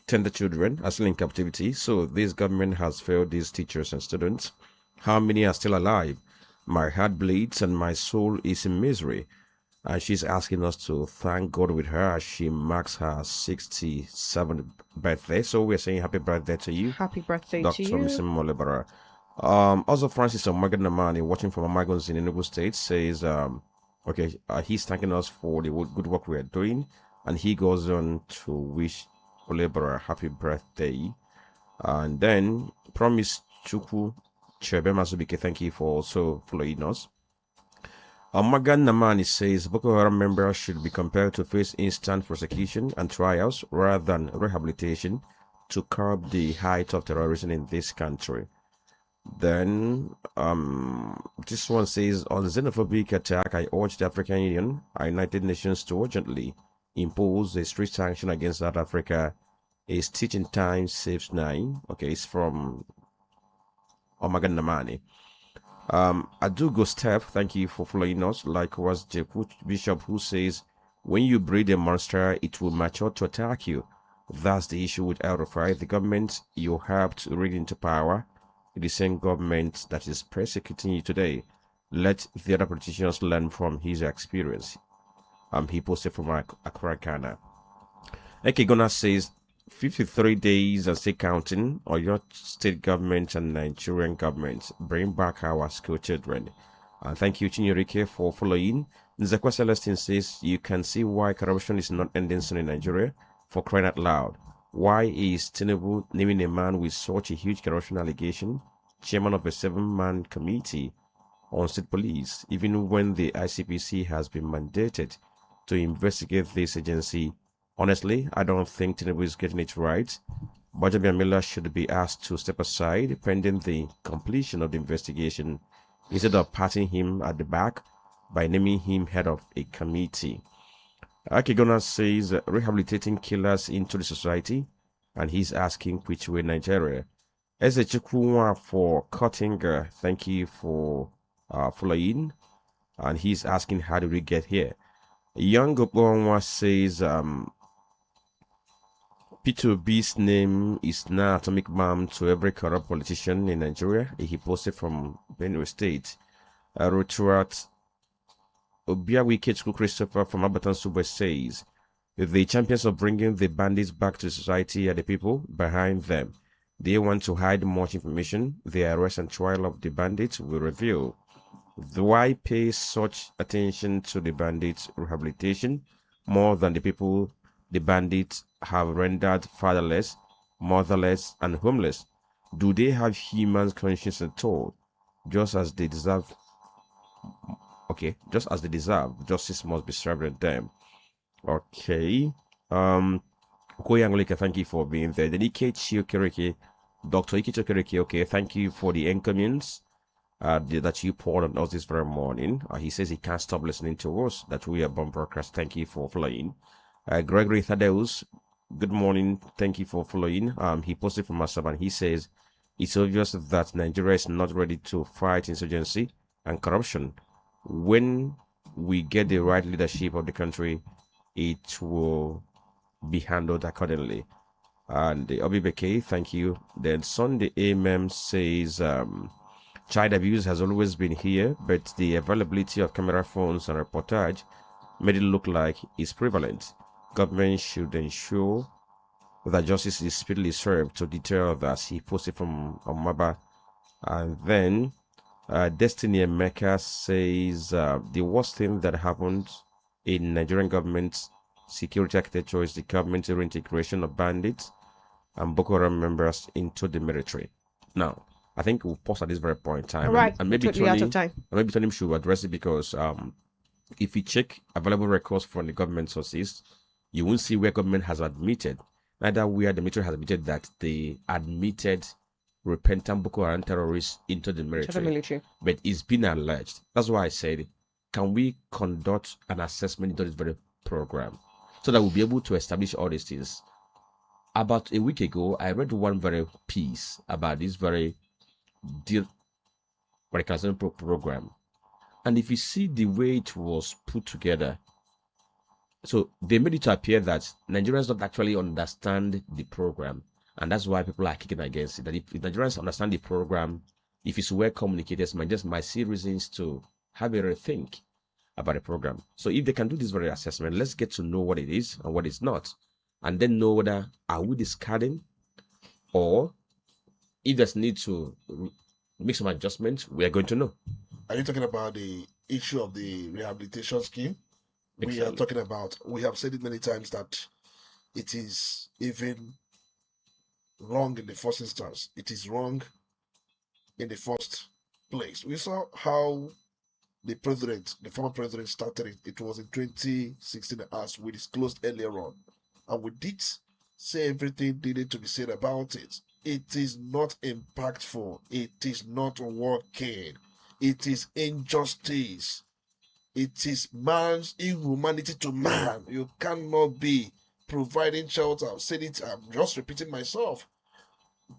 tender children are still in captivity. So this government has failed these teachers and students. How many are still alive? My heart bleeds and my soul is in misery. And she's asking us to thank God with her as she marks her 67th birthday. So we're saying happy birthday to you. Happy birthday Dr. to you. Mrs. Molebra. Also Francis Omaganamani, watching from Amagons in Enugu State, says he's thanking us for the good work we are doing, and he goes on to wish Olebra a happy birthday. And then Promise Chuku Chebe Masubike, thank you for also following us. Omaganamani says Boko Haram members should be compelled to face instant prosecution and trials rather than rehabilitation to curb the height of terrorism in this country. Then this one says, on xenophobic attack, I urge the African Union and United Nations to urgently impose a strict sanction against South Africa. A stitch in time saves 9. Okay, it's from Omagan Namani. Adugo Steph, thank you for following us. Likewise, Jeku Bishop, who says, when you breed a monster, it will mature to attack you. That's the issue with El-Rufai. The government you helped rid into power, the same government that is persecuting you today. Let the other politicians learn from his experience. He posted from Accra, Ghana. Ekegona says 53 days and still counting, or your state government and Nigerian government bring back our school children. And thank you, Chinyerike, for following. Nzekwa Celestine says, you can see why corruption is not ending soon in Nigeria, for crying out loud. Why is Tinubu naming a man with such a huge corruption allegation chairman of a 7-man committee on state police, even when the ICPC has been mandated to investigate this agency? Honestly, I don't think Tinubu is getting it right. Bajabi Miller should be asked to step aside pending the completion of the investigation instead of patting him at the back by naming him head of a committee. Akigona says rehabilitating killers into the society, and he's asking which way Nigeria. Ezechukwu for cutting, thank you for following, and he's asking how do we get here. Young Obonwa says P2B's name is now atomic bomb to every corrupt politician in Nigeria. He posted from Benue State. Roturat Obiawi Kechku Christopher from Abatan Sube says, the champions of bringing the bandits back to society are the people behind them. They want to hide much information. The arrest and trial of the bandits will reveal. Why pay such attention to the bandits' rehabilitation more than the people the bandits have rendered fatherless, motherless, and homeless? Do they have human conscience at all? Just as they deserve. Okay, just as they deserve, justice must be served on them. Okay. Koyangolika, thank you for being there. Then Ike Chiokereke, Dr. Ike Chiokereke, okay, thank you for the encomiums that you poured on us this very morning. He says he can't stop listening to us, that we are bomb broadcast. Thank you for following. Gregory Thaddeus, good morning. Thank you for following. He posted from us and he says it's obvious that Nigeria is not ready to fight insurgency and corruption. When we get the right leadership of the country, it will be handled accordingly. And the Obibeke, thank you. Then Sunday AMM says child abuse has always been here, but the availability of camera phones and reportage made it look like it's prevalent. Government should ensure that justice is speedily served to deter others. He posted from Omaba. And then Destiny Emeka says the worst thing that happened in Nigerian government's security architecture is the government's reintegration of bandits and Boko Haram members into the military. Now, I think we'll pause at this very point in time. Right, and maybe totally out of time. Maybe Tony should address it because if you check available records from the government sources, you won't see where government has admitted, neither where the military has admitted that they admitted repentant Boko Haram terrorists into the military. But it's been alleged. That's why I said, can we conduct an assessment into this very program so that we'll be able to establish all these things? About a week ago, I read one very piece about this very radicalization program. And if you see the way it was put together, so they made it to appear that Nigerians don't actually understand the program. And that's why people are kicking against it. That if Nigerians understand the program, if it's well communicated, might see reasons to have a rethink about the program. So if they can do this very assessment, let's get to know what it is and what it's not. And then know whether are we discarding or if there's need to make some adjustments, we are going to know. Are you talking about the issue of the rehabilitation scheme? Exactly. We are talking about, we have said it many times that it is even wrong in the first instance. It is wrong in the first place. We saw how the former president started it. It was in 2016 as we disclosed earlier on. And we did say everything needed to be said about it. It is not impactful. It is not working. It is injustice. It is man's inhumanity to man. You cannot be providing shelter. I've said it, I'm just repeating myself.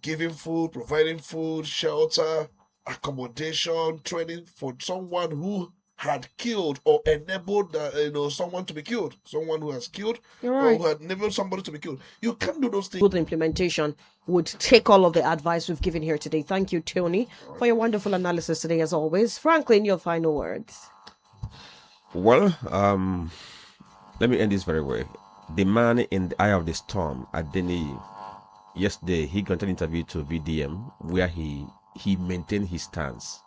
Giving food, providing food, shelter, accommodation, training for someone who had killed or enabled someone to be killed. Someone who has killed or who had enabled somebody to be killed. You can't do those things. Good implementation would take all of the advice we've given here today. Thank you, Tony, for your wonderful analysis today, as always. Franklin, your final words. Well, let me end this very way. The man in the eye of the storm, Adeni, yesterday he granted an interview to VDM where he maintained his stance